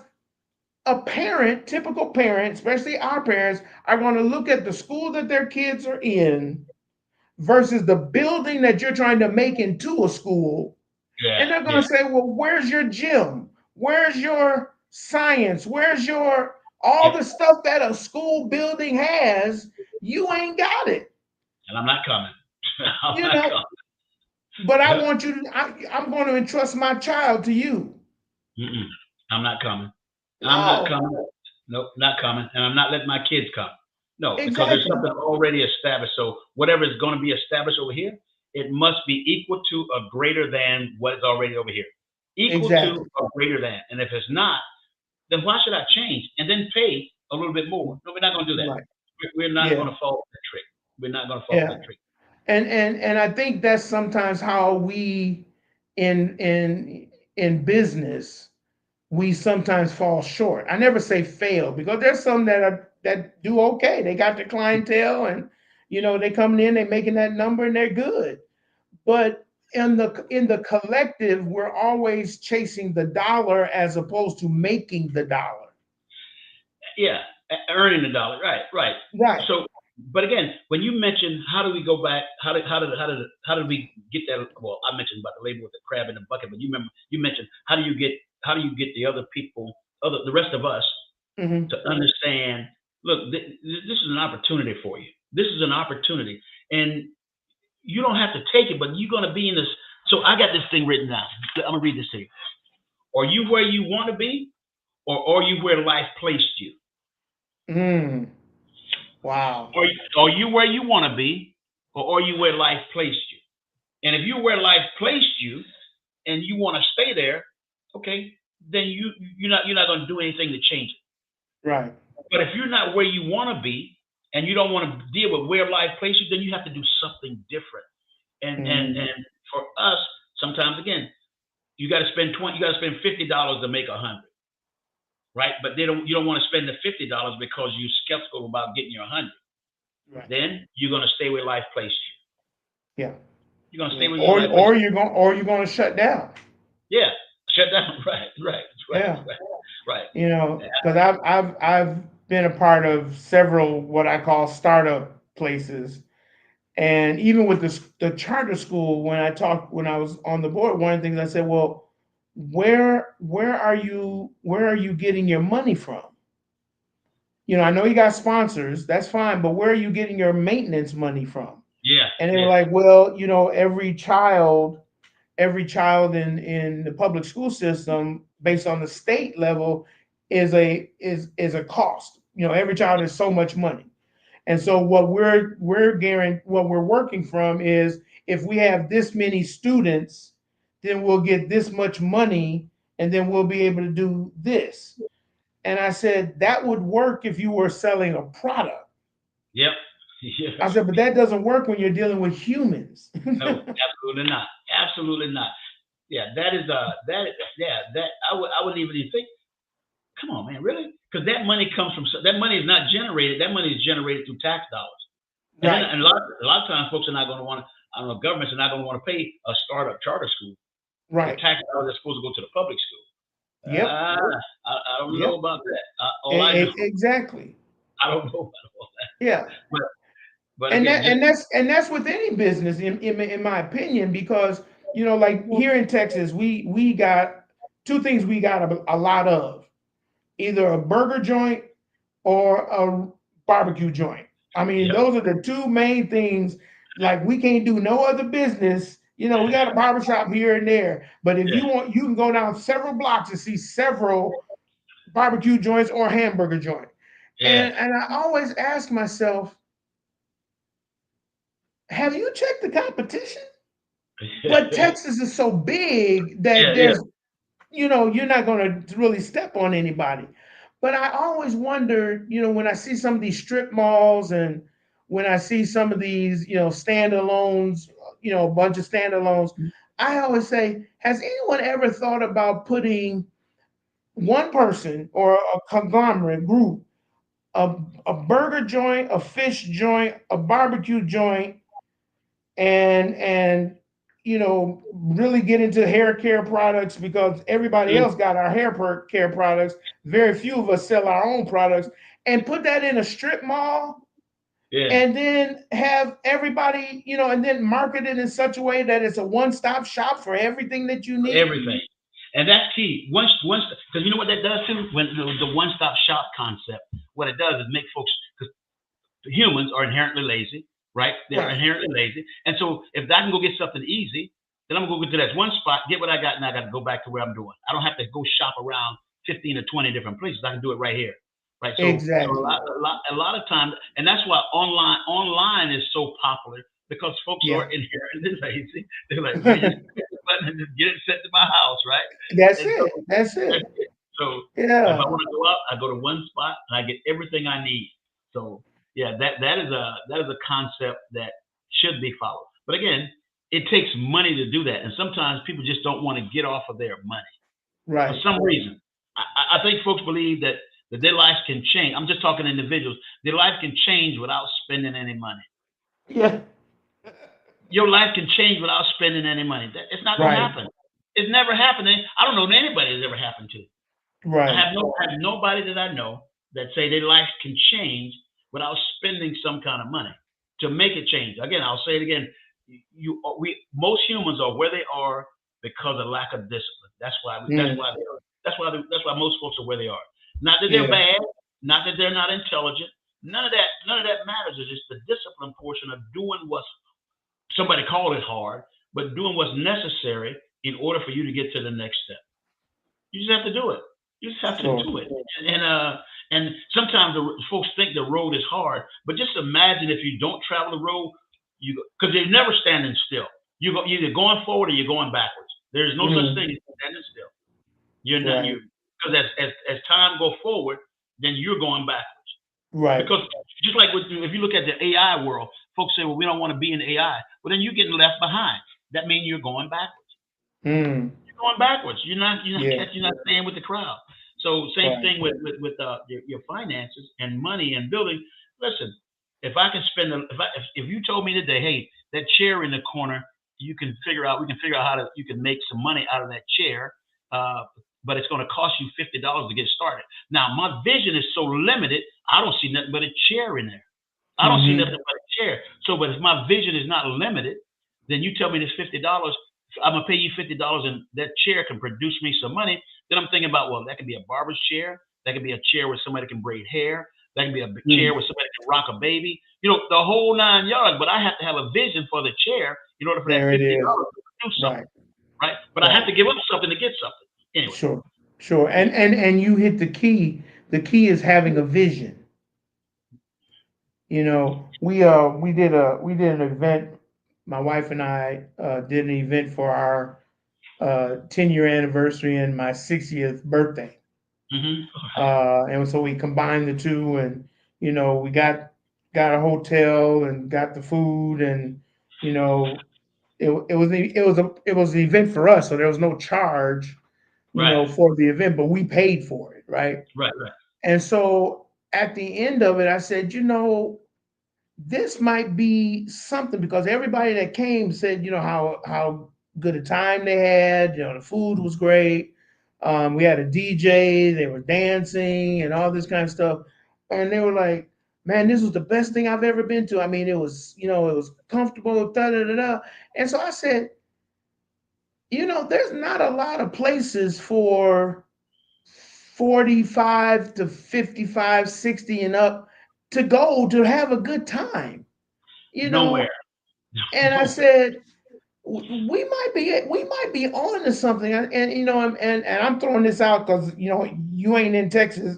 [SPEAKER 1] a parent, typical parent, especially our parents, are going to look at the school that their kids are in versus the building that you're trying to make into a school.
[SPEAKER 2] Yeah.
[SPEAKER 1] And they're going
[SPEAKER 2] Yeah.
[SPEAKER 1] to say, well, where's your gym? Where's your science? Where's your all
[SPEAKER 2] Yep.
[SPEAKER 1] the stuff that a school building has? You ain't got it.
[SPEAKER 2] And I'm not coming. I'm
[SPEAKER 1] You
[SPEAKER 2] not
[SPEAKER 1] know,
[SPEAKER 2] coming.
[SPEAKER 1] but I
[SPEAKER 2] Yep.
[SPEAKER 1] want you to, I'm going to entrust my child to you.
[SPEAKER 2] Mm-mm. I'm not coming. I'm not
[SPEAKER 1] No,
[SPEAKER 2] coming. Nope, not coming. And I'm not letting my kids come. No, because there's
[SPEAKER 1] exactly.
[SPEAKER 2] something already established. So whatever is going to be established over here, it must be equal to or greater than what is already over here. Equal to
[SPEAKER 1] Exactly.
[SPEAKER 2] or greater than. And if it's not, then why should I change and then pay a little bit more? No, we're not going to do that.
[SPEAKER 1] Right.
[SPEAKER 2] We're not going
[SPEAKER 1] Yeah.
[SPEAKER 2] to fall for that trick. We're not going to fall for
[SPEAKER 1] Yeah.
[SPEAKER 2] that trick.
[SPEAKER 1] And I think that's sometimes how we in business we sometimes fall short. I never say fail because there's some that do okay. They got the clientele, and they coming in, they making that number, and they're good. But in the collective, we're always chasing the dollar as opposed to making the dollar.
[SPEAKER 2] Yeah, earning the dollar. Right, right.
[SPEAKER 1] Right.
[SPEAKER 2] So, but again, when you mentioned how do we go back? How did we get that? Well, I mentioned about the label with the crab in the bucket, but you mentioned how do you get the other people, the rest of us
[SPEAKER 1] Hmm.
[SPEAKER 2] to understand. Look, this is an opportunity for you. This is an opportunity, and you don't have to take it, but you're going to be in this. So I got this thing written down. I'm gonna read this to you. Are you where you want to be, or are you where life placed you?
[SPEAKER 1] Mm. Wow.
[SPEAKER 2] Are you where you want to be, or are you where life placed you? And if you're where life placed you, and you want to stay there, okay, then you're not going to do anything to change it.
[SPEAKER 1] Right.
[SPEAKER 2] But if you're not where you want to be, and you don't want to deal with where life placed you, then you have to do something different. And
[SPEAKER 1] Mm.
[SPEAKER 2] for us, sometimes again, you got to spend $50 to make 100, right? But you don't want to spend the $50 because you're skeptical about getting your 100.
[SPEAKER 1] Right.
[SPEAKER 2] Then you're going to stay where life placed you.
[SPEAKER 1] Yeah.
[SPEAKER 2] You're gonna stay
[SPEAKER 1] Yeah.
[SPEAKER 2] where your
[SPEAKER 1] Or
[SPEAKER 2] life
[SPEAKER 1] or
[SPEAKER 2] placed.
[SPEAKER 1] you're going to shut down.
[SPEAKER 2] Yeah, shut down. Right, right, right,
[SPEAKER 1] Yeah.
[SPEAKER 2] right, right.
[SPEAKER 1] Because I've been a part of several what I call startup places, and even with the charter school, when I was on the board, one of the things I said, well, where are you getting your money from? I know you got sponsors, that's fine, but where are you getting your maintenance money from?
[SPEAKER 2] Yeah,
[SPEAKER 1] And they were
[SPEAKER 2] yeah,
[SPEAKER 1] like, well, every child in the public school system, based on the state level, is a cost. Every child is so much money. And so what we're working from is, if we have this many students, then we'll get this much money, and then we'll be able to do this. And I said that would work if you were selling a product.
[SPEAKER 2] yep, yeah.
[SPEAKER 1] I said, but that doesn't work when you're dealing with humans.
[SPEAKER 2] No, absolutely not. Absolutely not. Yeah, that is that. Yeah, that I wouldn't even think. Come on, man, really? Because that money comes from that money is not generated. That money is generated through tax dollars. And then
[SPEAKER 1] Right.
[SPEAKER 2] a lot of times folks are not going to want to. I don't know. Governments are not going to want to pay a startup charter school with
[SPEAKER 1] Right.
[SPEAKER 2] tax dollars that's supposed to go to the public school.
[SPEAKER 1] Yep.
[SPEAKER 2] I don't know
[SPEAKER 1] Yep.
[SPEAKER 2] about that. All I know,
[SPEAKER 1] Exactly.
[SPEAKER 2] I don't know about all that.
[SPEAKER 1] Yeah.
[SPEAKER 2] But but
[SPEAKER 1] and
[SPEAKER 2] again,
[SPEAKER 1] that
[SPEAKER 2] just
[SPEAKER 1] and that's with any business, in my opinion, because like here in Texas, we got two things we got a lot of: either a burger joint or a barbecue joint. I mean,
[SPEAKER 2] yep,
[SPEAKER 1] those are the two main things. Like, we can't do no other business. We got a barbershop here and there, but if
[SPEAKER 2] yeah,
[SPEAKER 1] you want, you can go down several blocks and see several barbecue joints or hamburger joint.
[SPEAKER 2] yeah,
[SPEAKER 1] And I always ask myself, have you checked the competition? But Texas is so big that
[SPEAKER 2] yeah, yeah,
[SPEAKER 1] you're not going to really step on anybody. But I always wonder, when I see some of these strip malls, and when I see some of these, standalones, a bunch of standalones, I always say, has anyone ever thought about putting one person or a conglomerate group, a burger joint, a fish joint, a barbecue joint, and really get into hair care products, because everybody
[SPEAKER 2] mm,
[SPEAKER 1] else got our care products. Very few of us sell our own products, and put that in a strip mall,
[SPEAKER 2] yeah.
[SPEAKER 1] and then have everybody, and then market it in such a way that it's a one-stop shop for everything that you
[SPEAKER 2] For
[SPEAKER 1] need.
[SPEAKER 2] everything. And that's key. Once, because you know what that does too. When the one stop shop concept, what it does is make folks, because humans are inherently lazy, right? They're
[SPEAKER 1] Right.
[SPEAKER 2] inherently lazy, and so if I can go get something easy, then I'm gonna go get to that one spot, get what I got, and I got to go back to where I'm doing. I don't have to go shop around 15 or 20 different places. I can do it right here, right? So
[SPEAKER 1] Exactly.
[SPEAKER 2] a lot of times, and that's why online is so popular, because folks are
[SPEAKER 1] Yeah.
[SPEAKER 2] inherently lazy. They're like, man, just click the button and just get it sent to my house, right?
[SPEAKER 1] That's
[SPEAKER 2] And so
[SPEAKER 1] it. That's it.
[SPEAKER 2] that's it. So if I
[SPEAKER 1] Yeah.
[SPEAKER 2] want to go out, I go to one spot and I get everything I need. So yeah, that is a concept that should be followed. But again, it takes money to do that, and sometimes people just don't want to get off of their money for
[SPEAKER 1] Right.
[SPEAKER 2] some reason. I think folks believe that their life can change. I'm just talking individuals. Their life can change without spending any money.
[SPEAKER 1] Yeah.
[SPEAKER 2] Your life can change without spending any money. It's not going to
[SPEAKER 1] Right.
[SPEAKER 2] happen. It's never happened. I don't know anybody it's ever happened to.
[SPEAKER 1] Right.
[SPEAKER 2] I have nobody that I know that say their life can change without spending some kind of money to make it change. Again, I'll say it again. We most humans are where they are because of lack of discipline.
[SPEAKER 1] Mm.
[SPEAKER 2] That's why most folks are where they are. Not that they're
[SPEAKER 1] Yeah.
[SPEAKER 2] bad, not that they're not intelligent. None of that matters. It's just the discipline portion of doing what's somebody called it hard, but doing what's necessary in order for you to get to the next step. You just have to do it. You just have to
[SPEAKER 1] Sure.
[SPEAKER 2] do it. And sometimes folks think the road is hard, but just imagine if you don't travel the road, you because you're never standing still. You're either going forward or you're going backwards. There's no such
[SPEAKER 1] Mm.
[SPEAKER 2] thing as standing still. You're not
[SPEAKER 1] Right.
[SPEAKER 2] you because as time go forward, then you're going backwards.
[SPEAKER 1] Right.
[SPEAKER 2] Because just like if you look at the AI world, folks say, well, we don't want to be in AI. Well, then you're getting left behind. That means you're going backwards.
[SPEAKER 1] Mm.
[SPEAKER 2] You're going backwards. You're not
[SPEAKER 1] Yeah.
[SPEAKER 2] catching. You're not staying with the crowd. So same
[SPEAKER 1] Right.
[SPEAKER 2] thing with your finances and money and building. Listen, if I can spend, if you told me today, hey, that chair in the corner, we can figure out how to, you can make some money out of that chair, uh, but it's going to cost you $50 to get started. Now my vision is so limited, I don't see nothing but a chair in there. I don't see
[SPEAKER 1] Mm-hmm.
[SPEAKER 2] nothing but a chair. So, but if my vision is not limited, then you tell me this $50, I'm gonna pay you $50, and that chair can produce me some money. Then I'm thinking about, well, that could be a barber's chair. That could be a chair where somebody can braid hair. That can be a chair
[SPEAKER 1] Mm.
[SPEAKER 2] where somebody can rock a baby. You know, the whole 9 yards. But I have to have a vision for the chair in order for that
[SPEAKER 1] There it is.
[SPEAKER 2] $50 to do
[SPEAKER 1] Right.
[SPEAKER 2] something, right? But I have
[SPEAKER 1] Right.
[SPEAKER 2] to give up something to get something. Anyway,
[SPEAKER 1] Sure. Sure.
[SPEAKER 2] yeah.
[SPEAKER 1] And you hit the key. The key is having a vision. We did an event. My wife and I did an event for our 10-year anniversary and my 60th birthday.
[SPEAKER 2] Mm-hmm.
[SPEAKER 1] And so we combined the two, and we got a hotel and got the food, and you know it was an event for us, so there was no charge,
[SPEAKER 2] Right,
[SPEAKER 1] for the event, but we paid for it, right?
[SPEAKER 2] right, right,
[SPEAKER 1] And so at the end of it, I said, this might be something, because everybody that came said, how good a time they had. The food was great. We had a DJ. They were dancing and all this kind of stuff, and they were like, "Man, this was the best thing I've ever been to." I mean, it was comfortable. Da da da da. And so I said, there's not a lot of places for 45 to 55, 60 and up to go to have a good time you
[SPEAKER 2] nowhere,
[SPEAKER 1] know and I
[SPEAKER 2] no,
[SPEAKER 1] said, we might be on to something. And and I'm throwing this out because you ain't in Texas.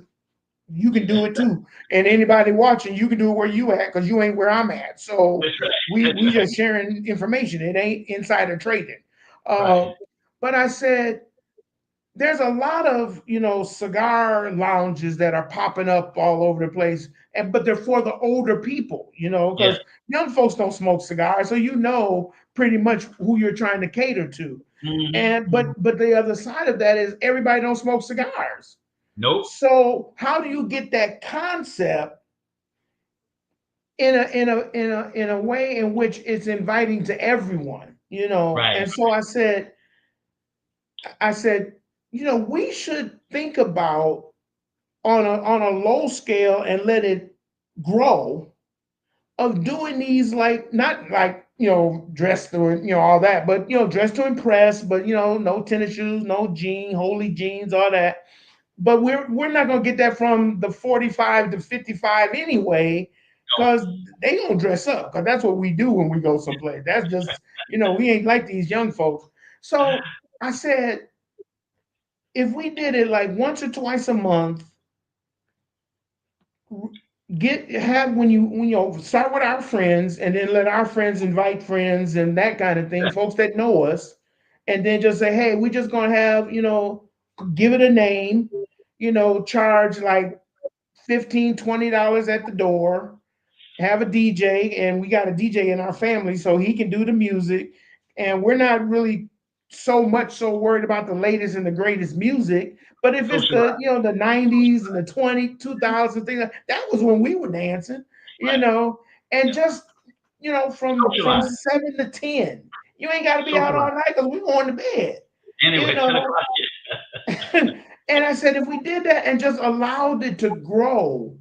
[SPEAKER 1] You can do it too, and anybody watching, you can do it where you at, because you ain't where I'm at. So
[SPEAKER 2] that's right,
[SPEAKER 1] we
[SPEAKER 2] that's right,
[SPEAKER 1] just sharing information. It ain't insider trading.
[SPEAKER 2] right,
[SPEAKER 1] uh, but I said, there's a lot of cigar lounges that are popping up all over the place, but they're for the older people,
[SPEAKER 2] yes,
[SPEAKER 1] because young folks don't smoke cigars, so pretty much who you're trying to cater to. And
[SPEAKER 2] mm-hmm.
[SPEAKER 1] but the other side of that is everybody don't smoke cigars.
[SPEAKER 2] Nope,
[SPEAKER 1] So how do you get that concept in a way in which it's inviting to everyone?
[SPEAKER 2] right,
[SPEAKER 1] And so I said, we should think about, on a low scale, and let it grow, of doing these, like, not like, dressed to, all that, but dressed to impress, but no tennis shoes, no holy jeans, all that. But we're not gonna get that from the 45 to 55 anyway,
[SPEAKER 2] no,
[SPEAKER 1] because they gonna dress up, because that's what we do when we go someplace. That's just, we ain't like these young folks. So I said, if we did it like once or twice a month, get have when you start with our friends, and then let our friends invite friends and that kind of thing, folks that know us, and then just say, hey, we're just gonna have, give it a name, charge like 15, $20 at the door, have a DJ, and we got a DJ in our family, so he can do the music, and we're not really so worried about the latest and the greatest music, But if it's the,
[SPEAKER 2] Socialize.
[SPEAKER 1] the 90s and the 2000 things, that was when we were dancing, you
[SPEAKER 2] Right.
[SPEAKER 1] know, and
[SPEAKER 2] Yeah.
[SPEAKER 1] just, from
[SPEAKER 2] Socialize.
[SPEAKER 1] 7 to 10. You ain't got to be out all
[SPEAKER 2] Socialize.
[SPEAKER 1] night because we going to bed, you
[SPEAKER 2] Anyway, 10
[SPEAKER 1] know.
[SPEAKER 2] o'clock.
[SPEAKER 1] And I said, if we did that and just allowed it to grow,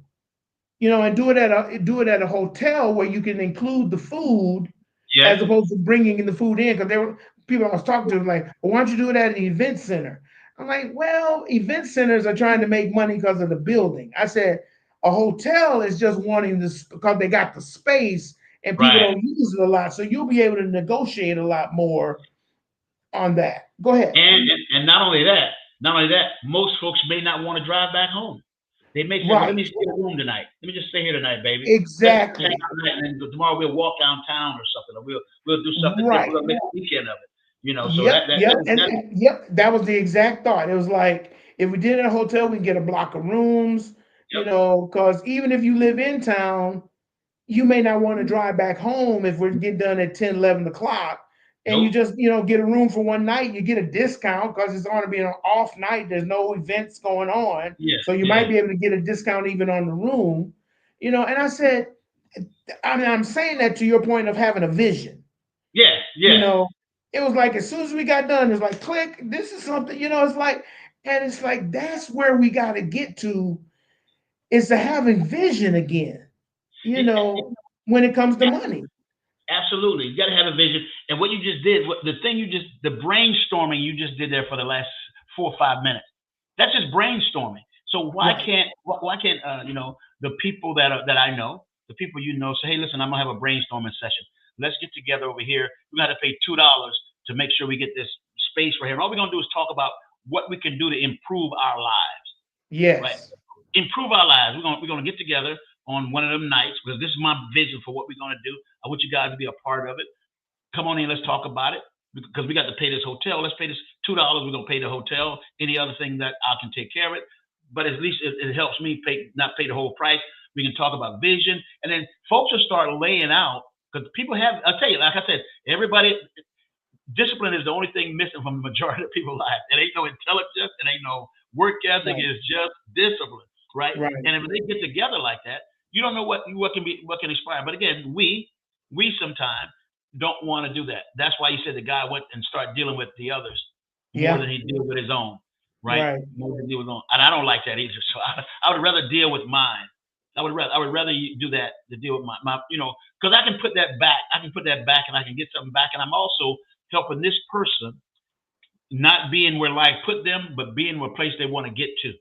[SPEAKER 1] and do it at a hotel where you can include the food
[SPEAKER 2] Yeah.
[SPEAKER 1] as opposed to bringing in the food in, because there were people I was talking to like, well, why don't you do it at an event center? I'm like, well, event centers are trying to make money because of the building. I said, a hotel is just wanting this because they got the space and people
[SPEAKER 2] Right.
[SPEAKER 1] don't use it a lot, so you'll be able to negotiate a lot more on that. Go ahead.
[SPEAKER 2] And not only that, most folks may not want to drive back home. They may say, "Well, let
[SPEAKER 1] Right.
[SPEAKER 2] me stay in a room tonight. Let me just stay here tonight, baby. Let's just hang
[SPEAKER 1] Exactly.
[SPEAKER 2] out tonight, and then tomorrow we'll walk downtown or something, or we'll do something different.
[SPEAKER 1] Right.
[SPEAKER 2] We'll make a weekend of it." So
[SPEAKER 1] Yep, yep, and,
[SPEAKER 2] that
[SPEAKER 1] yep, that was the exact thought. It was like, if we did it in a hotel, we can get a block of rooms,
[SPEAKER 2] yep,
[SPEAKER 1] because even if you live in town, you may not want to drive back home if we get done at 10, 11 o'clock. And you
[SPEAKER 2] nope,
[SPEAKER 1] just, get a room for one night, you get a discount because it's going to be an off night. There's no events going on.
[SPEAKER 2] yes,
[SPEAKER 1] So you might
[SPEAKER 2] yeah,
[SPEAKER 1] be able to get a discount even on the room. And I said, I mean, I'm saying that to your point of having a vision.
[SPEAKER 2] yes,
[SPEAKER 1] you
[SPEAKER 2] yes.
[SPEAKER 1] know it was like, as soon as we got done, it's like, click, this is something, it's like, and it's like, that's where we got to get to, is to having vision again, you
[SPEAKER 2] It-
[SPEAKER 1] know when it comes to money.
[SPEAKER 2] Absolutely, you got to have a vision. And what you just did, the brainstorming you just did there for the last 4 or 5 minutes, that's just brainstorming. So
[SPEAKER 1] Right.
[SPEAKER 2] why can't the people that I know, the people say, hey, listen, I'm gonna have a brainstorming session. Let's get together over here. We're gonna have to pay $2 to make sure we get this space right here. And all we're gonna do is talk about what we can do to improve our lives, right?
[SPEAKER 1] Yes.
[SPEAKER 2] Improve our lives. We're gonna get together on one of them nights because this is my vision for what we're gonna do. I want you guys to be a part of it. Come on in, let's talk about it because we got to pay this hotel. Let's pay this $2. We're gonna pay the hotel. Any other thing that I can take care of it, but at least it helps me pay not pay the whole price. We can talk about vision, and then folks will start laying out because people have. I'll tell you, like I said, everybody discipline is the only thing missing from the majority of people's life. It ain't no intelligence, it ain't no work ethic,
[SPEAKER 1] Right.
[SPEAKER 2] it's just discipline, right?
[SPEAKER 1] Right.
[SPEAKER 2] And if they get together like that, you don't know what can inspire. But again, we sometimes don't want to do that. That's why you said the guy went and started dealing with the others more
[SPEAKER 1] Yeah.
[SPEAKER 2] than he deal with his own, right?
[SPEAKER 1] Right.
[SPEAKER 2] More than he deal with his own. And I don't like that either. So I would rather deal with mine. I would rather you do that to deal with my because I can put that back. I can put that back and I can get something back. And I'm also helping this person not being where life put them, but being where place they want to get to.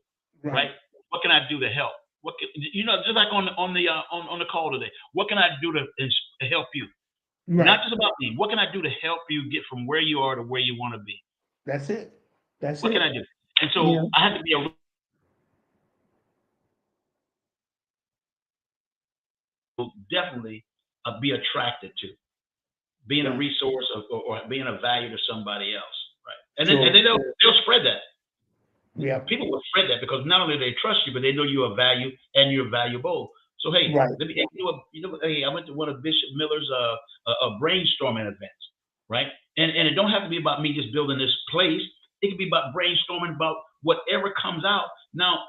[SPEAKER 2] Right?
[SPEAKER 1] Right.
[SPEAKER 2] What can I do to help? What can, just like on the call today? What can I do to help you? Not
[SPEAKER 1] Right.
[SPEAKER 2] just about me. What can I do to help you get from where you are to where you want to be?
[SPEAKER 1] That's it. That's
[SPEAKER 2] What can I
[SPEAKER 1] it.
[SPEAKER 2] do? And
[SPEAKER 1] Yeah.
[SPEAKER 2] so I have to be a definitely be attracted to being a
[SPEAKER 1] Right.
[SPEAKER 2] resource or being of value to somebody else. Right? And
[SPEAKER 1] Sure.
[SPEAKER 2] then they'll spread that.
[SPEAKER 1] Yeah.
[SPEAKER 2] People will spread that because not only do they trust you, but they know you are value and you're valuable. So hey,
[SPEAKER 1] Right.
[SPEAKER 2] let me hey, I went to one of Bishop Miller's brainstorming events, right? And it don't have to be about me just building this place. It can be about brainstorming about whatever comes out. Now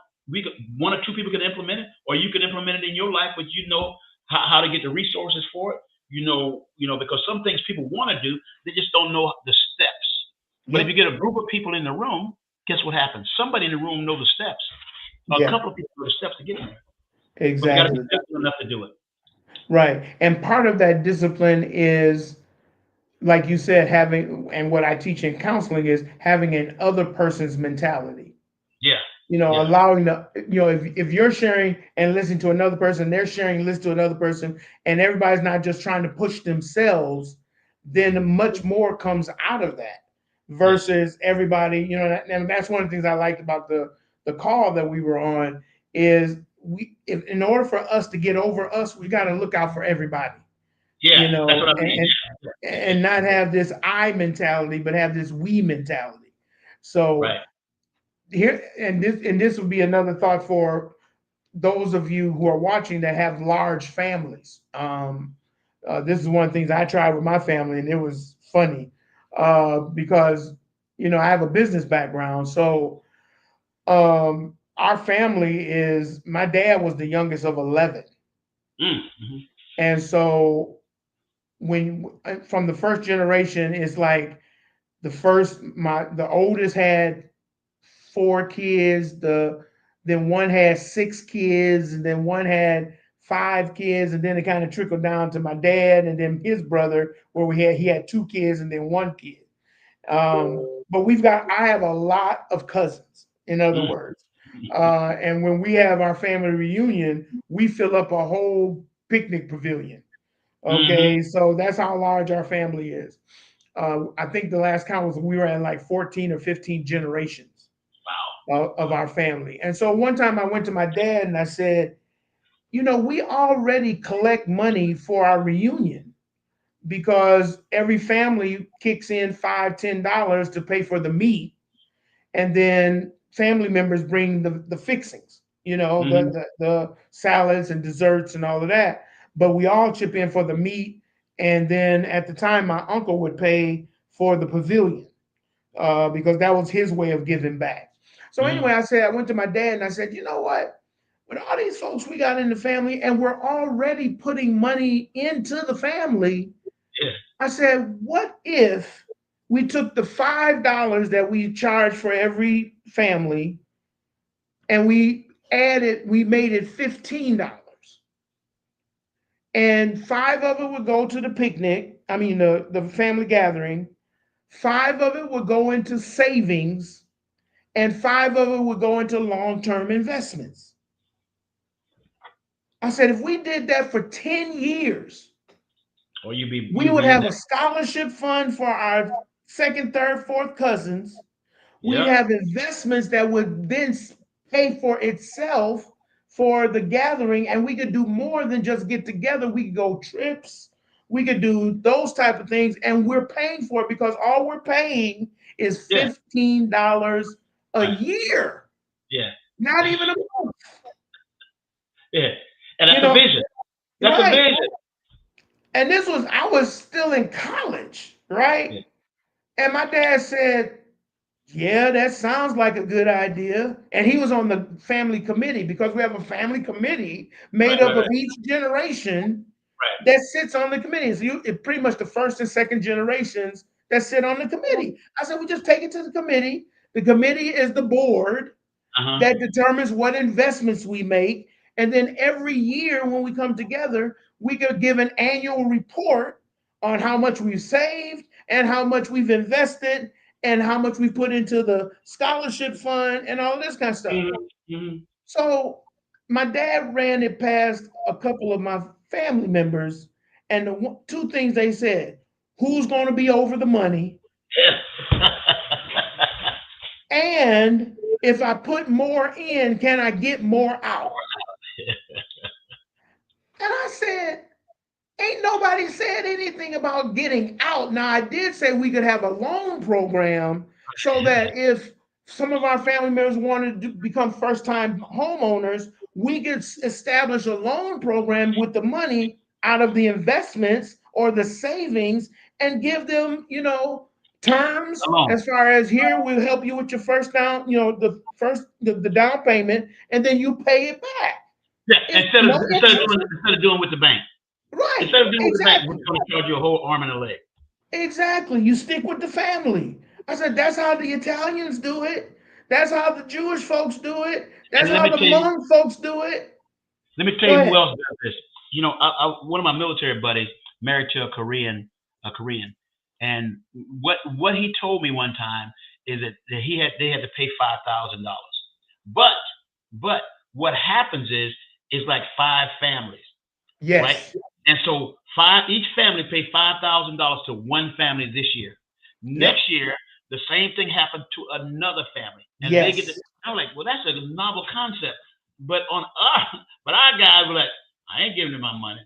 [SPEAKER 2] one or two people can implement it, or you can implement it in your life, but you know how to get the resources for it. Because some things people want to do, they just don't know the steps. But if you
[SPEAKER 1] Yep.
[SPEAKER 2] get a group of people in the room, guess what happens? Somebody in the room knows the steps. A
[SPEAKER 1] Yeah.
[SPEAKER 2] couple of people know the steps to get there, but they got to be
[SPEAKER 1] Exactly.
[SPEAKER 2] disciplined enough to do it.
[SPEAKER 1] Right. And part of that discipline is, like you said, having, and what I teach in counseling is having an other person's mentality.
[SPEAKER 2] Yeah, yeah,
[SPEAKER 1] Allowing if you're sharing and listening to another person, they're sharing and listening to another person, and everybody's not just trying to push themselves, then much more comes out of that
[SPEAKER 2] yes,
[SPEAKER 1] versus everybody, and that's one of the things I liked about the call that we were on, is in order for us to get over us, we got to look out for everybody,
[SPEAKER 2] yeah. That's what I
[SPEAKER 1] and,
[SPEAKER 2] mean.
[SPEAKER 1] and not have this I mentality, but have this we mentality. So
[SPEAKER 2] Right.
[SPEAKER 1] here, and this would be another thought for those of you who are watching that have large families. This is one of the things I tried with my family, and it was funny because I have a business background, so Our family is my dad was the youngest of 11,
[SPEAKER 2] Mm-hmm.
[SPEAKER 1] and so when from the first generation, it's like the oldest had 4 kids, then one had 6 kids, and then one had 5 kids, and then it kind of trickled down to my dad and then his brother, where he had 2 kids and then 1 kid. But I have a lot of cousins, in other words. And when we have our family reunion, we fill up a whole picnic pavilion.
[SPEAKER 2] Mm-hmm.
[SPEAKER 1] Okay, so that's how large our family is. I think the last count was we were at like 14 or 15 generations of our family. And so one time I went to my dad and I said, we already collect money for our reunion because every family kicks in $5, $10 to pay for the meat, and then family members bring the fixings,
[SPEAKER 2] Mm-hmm.
[SPEAKER 1] the salads and desserts and all of that. But we all chip in for the meat, and then at the time, my uncle would pay for the pavilion because that was his way of giving back. So
[SPEAKER 2] Mm-hmm.
[SPEAKER 1] anyway, I went to my dad and I said, you know what? With all these folks we got in the family, and we're already putting money into the family,
[SPEAKER 2] Yeah.
[SPEAKER 1] I said, what if we took the $5 that we charge for every family and we made it $15, and five of it would go to the picnic. I mean, the family gathering. Five of it would go into savings, and five of it would go into long-term investments. I said, if we did that for 10 years,
[SPEAKER 2] Or you be
[SPEAKER 1] we
[SPEAKER 2] you
[SPEAKER 1] would
[SPEAKER 2] be in
[SPEAKER 1] have a
[SPEAKER 2] there.
[SPEAKER 1] scholarship fund for our second, third, fourth cousins. We'd
[SPEAKER 2] Yep.
[SPEAKER 1] have investments that would then pay for itself for the gathering, and we could do more than just get together. We could go trips, we could do those type of things, and we're paying for it because all we're paying is
[SPEAKER 2] Yeah.
[SPEAKER 1] $15 a
[SPEAKER 2] Right.
[SPEAKER 1] year,
[SPEAKER 2] Yeah.
[SPEAKER 1] not even a month.
[SPEAKER 2] Yeah. And
[SPEAKER 1] You
[SPEAKER 2] that's a
[SPEAKER 1] know,
[SPEAKER 2] vision. That's a
[SPEAKER 1] right?
[SPEAKER 2] vision.
[SPEAKER 1] And I was still in college, right?
[SPEAKER 2] Yeah.
[SPEAKER 1] And my dad said, yeah, that sounds like a good idea. And he was on the family committee because we have a family committee made
[SPEAKER 2] Right.
[SPEAKER 1] up
[SPEAKER 2] Right.
[SPEAKER 1] of
[SPEAKER 2] Right.
[SPEAKER 1] each generation
[SPEAKER 2] Right.
[SPEAKER 1] that sits on the committee. So it pretty much the first and second generations that sit on the committee. I said, we just take it to the committee. The committee is the board
[SPEAKER 2] Uh huh.
[SPEAKER 1] that determines what investments we make. And then every year when we come together, we could give an annual report on how much we've saved and how much we've invested and how much we put into the scholarship fund and all this kind of stuff.
[SPEAKER 2] Mm-hmm.
[SPEAKER 1] So my dad ran it past a couple of my family members, and the two things they said: who's going to be over the money,
[SPEAKER 2] Yeah.
[SPEAKER 1] and if I put more in, can I get more out? And I said, ain't nobody said anything about getting out. Now, I did say we could have a loan program so that if some of our family members wanted to become first time homeowners, we could establish a loan program with the money out of the investments or the savings and give them, terms
[SPEAKER 2] Come on.
[SPEAKER 1] as far as here, we'll help you with your first down, the down payment, and then you pay it back.
[SPEAKER 2] Yeah.
[SPEAKER 1] It's no interest.
[SPEAKER 2] Instead of doing with the bank.
[SPEAKER 1] Right.
[SPEAKER 2] Instead of doing with the bank, we're
[SPEAKER 1] Exactly.
[SPEAKER 2] going to charge you a whole arm and a leg.
[SPEAKER 1] Exactly. You stick with the family. I said, that's how the Italians do it. That's how the Jewish folks do it. That's
[SPEAKER 2] And let
[SPEAKER 1] how
[SPEAKER 2] me
[SPEAKER 1] the
[SPEAKER 2] tell you,
[SPEAKER 1] Hmong folks do it. Go
[SPEAKER 2] who
[SPEAKER 1] ahead.
[SPEAKER 2] else does this. One of my military buddies married to a Korean, and what he told me one time is that they had to pay $5,000. But but what happens is like five families, right?
[SPEAKER 1] Yes.
[SPEAKER 2] And so each family paid $5,000 to one family this year.
[SPEAKER 1] Yep.
[SPEAKER 2] Next year, the same thing happened to another family, and they get.
[SPEAKER 1] Yes.
[SPEAKER 2] I'm like, well, that's a novel concept. But our guys were like, I ain't giving them my money.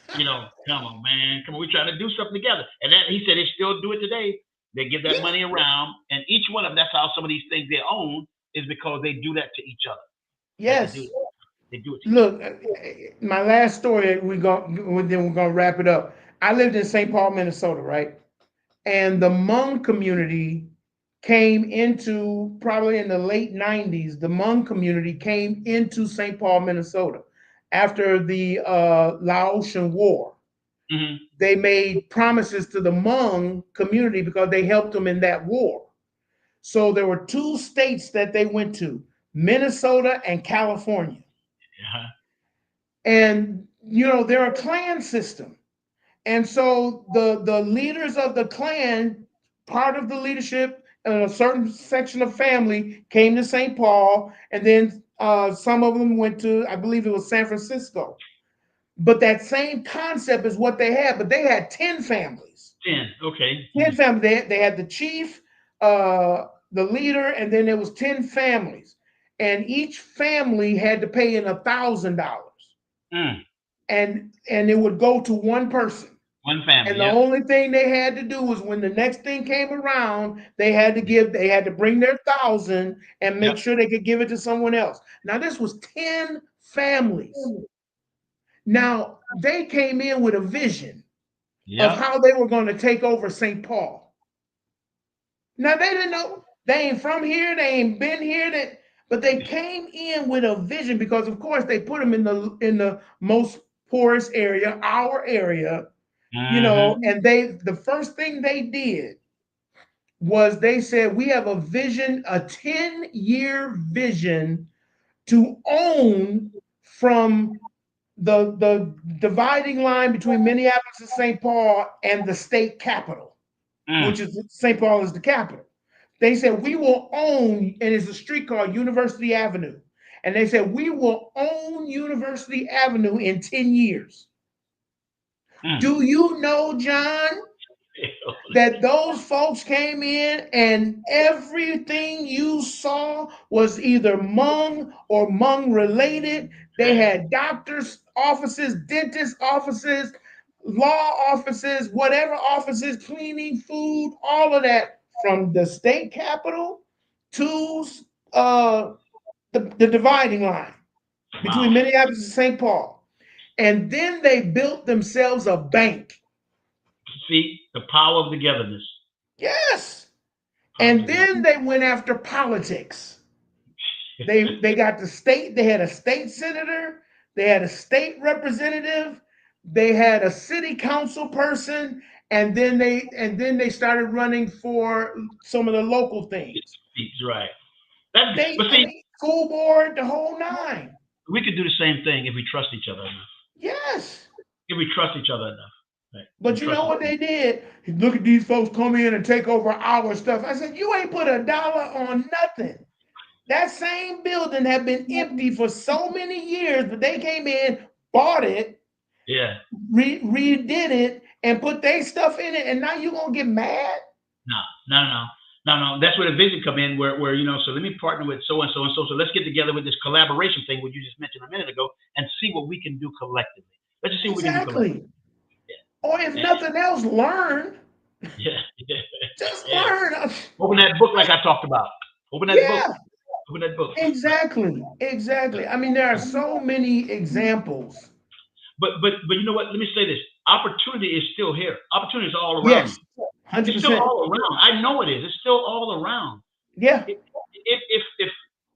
[SPEAKER 2] Come on, man, come on, we trying to do something together. And then he said they still do it today. They give that
[SPEAKER 1] Yeah.
[SPEAKER 2] money around, and each one of them. That's how some of these things they own is because they do that to each other. Right? They do.
[SPEAKER 1] Yes.
[SPEAKER 2] They do it to each other.
[SPEAKER 1] Look, my last story, then we're gonna wrap it up. I lived in St. Paul, Minnesota, right? And the Hmong community came into, probably in the late 90s, the Hmong community came into St. Paul, Minnesota after the Laotian War.
[SPEAKER 2] Mm-hmm.
[SPEAKER 1] They made promises to the Hmong community because they helped them in that war. So there were two states that they went to, Minnesota and California.
[SPEAKER 2] Uh-huh.
[SPEAKER 1] And they're a clan system. And so the leaders of the clan, part of the leadership, a certain section of family came to St. Paul, and then some of them went to, I believe it was San Francisco. But that same concept is what they had, but they had 10 families.
[SPEAKER 2] 10. Okay.
[SPEAKER 1] 10 families. They had the chief, the leader, and then there was 10 families. And each family had to pay in $1,000.
[SPEAKER 2] Mm.
[SPEAKER 1] And it would go to one person.
[SPEAKER 2] One family.
[SPEAKER 1] And the
[SPEAKER 2] Yep.
[SPEAKER 1] only thing they had to do was, when the next thing came around, they had to bring their 1,000 and make
[SPEAKER 2] Yep.
[SPEAKER 1] sure they could give it to someone else. Now this was 10 families. Now they came in with a vision of
[SPEAKER 2] Yep.
[SPEAKER 1] how they were going to take over St. Paul. Now they didn't know, they ain't from here, they ain't been here, but they came in with a vision, because of course they put them in the most poorest area, our area,
[SPEAKER 2] Mm-hmm.
[SPEAKER 1] and the first thing they did was they said, we have a vision, a 10-year vision, to own from the dividing line between Minneapolis and St. Paul and the state capital,
[SPEAKER 2] Mm.
[SPEAKER 1] which is St. Paul is the capital. They said, we will own, and it's a street called University Avenue. And they said, we will own University Avenue in 10 years.
[SPEAKER 2] Mm.
[SPEAKER 1] Do you know, John, that those folks came in and everything you saw was either Hmong or Hmong related? They had doctors' offices, dentist offices, law offices, whatever offices, cleaning, food, all of that, from the state capitol to uh, the dividing line
[SPEAKER 2] Wow.
[SPEAKER 1] between Minneapolis and St. Paul. And then they built themselves a bank.
[SPEAKER 2] See the power of togetherness.
[SPEAKER 1] Yes.
[SPEAKER 2] Power of
[SPEAKER 1] And
[SPEAKER 2] togetherness.
[SPEAKER 1] then they went after politics. They got the state, they had a state senator, they had a state representative, they had a city council person, and then they started running for some of the local things.
[SPEAKER 2] Right. That.
[SPEAKER 1] They
[SPEAKER 2] But
[SPEAKER 1] I
[SPEAKER 2] see,
[SPEAKER 1] mean, school board, the whole nine.
[SPEAKER 2] we could do the same thing if we trust each other enough.
[SPEAKER 1] Yes.
[SPEAKER 2] If we trust each other enough. Right. We
[SPEAKER 1] But you
[SPEAKER 2] trust
[SPEAKER 1] know
[SPEAKER 2] each
[SPEAKER 1] what they did? Look at these folks come in and take over our stuff. I said, you ain't put $1 on nothing. That same building had been empty for so many years, but they came in, bought it,
[SPEAKER 2] Yeah.
[SPEAKER 1] redid it, and put their stuff in it, and now you gonna get mad?
[SPEAKER 2] No, no, no, no, no. That's where the vision come in, where so let me partner with so and so and so. So let's get together with this collaboration thing, what you just mentioned a minute ago, and see what we can do collectively. Let's just see what we can do collectively.
[SPEAKER 1] Exactly. Or if
[SPEAKER 2] Yeah,
[SPEAKER 1] nothing else, learn.
[SPEAKER 2] yeah, yeah,
[SPEAKER 1] Just
[SPEAKER 2] yeah.
[SPEAKER 1] learn.
[SPEAKER 2] Open that book like I talked about. Open that book.
[SPEAKER 1] Yeah,
[SPEAKER 2] Open that book. Right.
[SPEAKER 1] exactly. Exactly. I mean, there are so many examples.
[SPEAKER 2] But you know what? Let me say this: opportunity is still here. Opportunity is all around
[SPEAKER 1] Yes,
[SPEAKER 2] you. It's still
[SPEAKER 1] 100%.
[SPEAKER 2] all around. I know it is. It's still all around.
[SPEAKER 1] Yeah,
[SPEAKER 2] If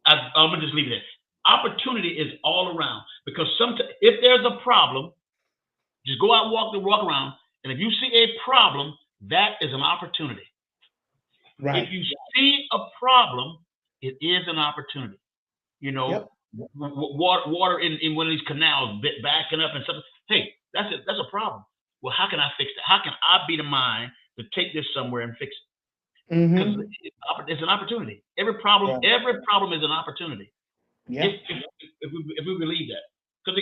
[SPEAKER 2] I'm gonna just leave it there. Opportunity is all around because sometimes if there's a problem, just go out and walk around, and if you see a problem, that is an opportunity. If
[SPEAKER 1] right.
[SPEAKER 2] you see a problem, it is an opportunity. You know,
[SPEAKER 1] Yep.
[SPEAKER 2] water in one of these canals backing up and stuff. Hey, that's a problem. Well, how can I fix that? How can I be the mind to take this somewhere and fix it? Because
[SPEAKER 1] Mm-hmm.
[SPEAKER 2] it's an opportunity.
[SPEAKER 1] Yeah.
[SPEAKER 2] Every problem is an opportunity.
[SPEAKER 1] Yeah.
[SPEAKER 2] If we believe that, because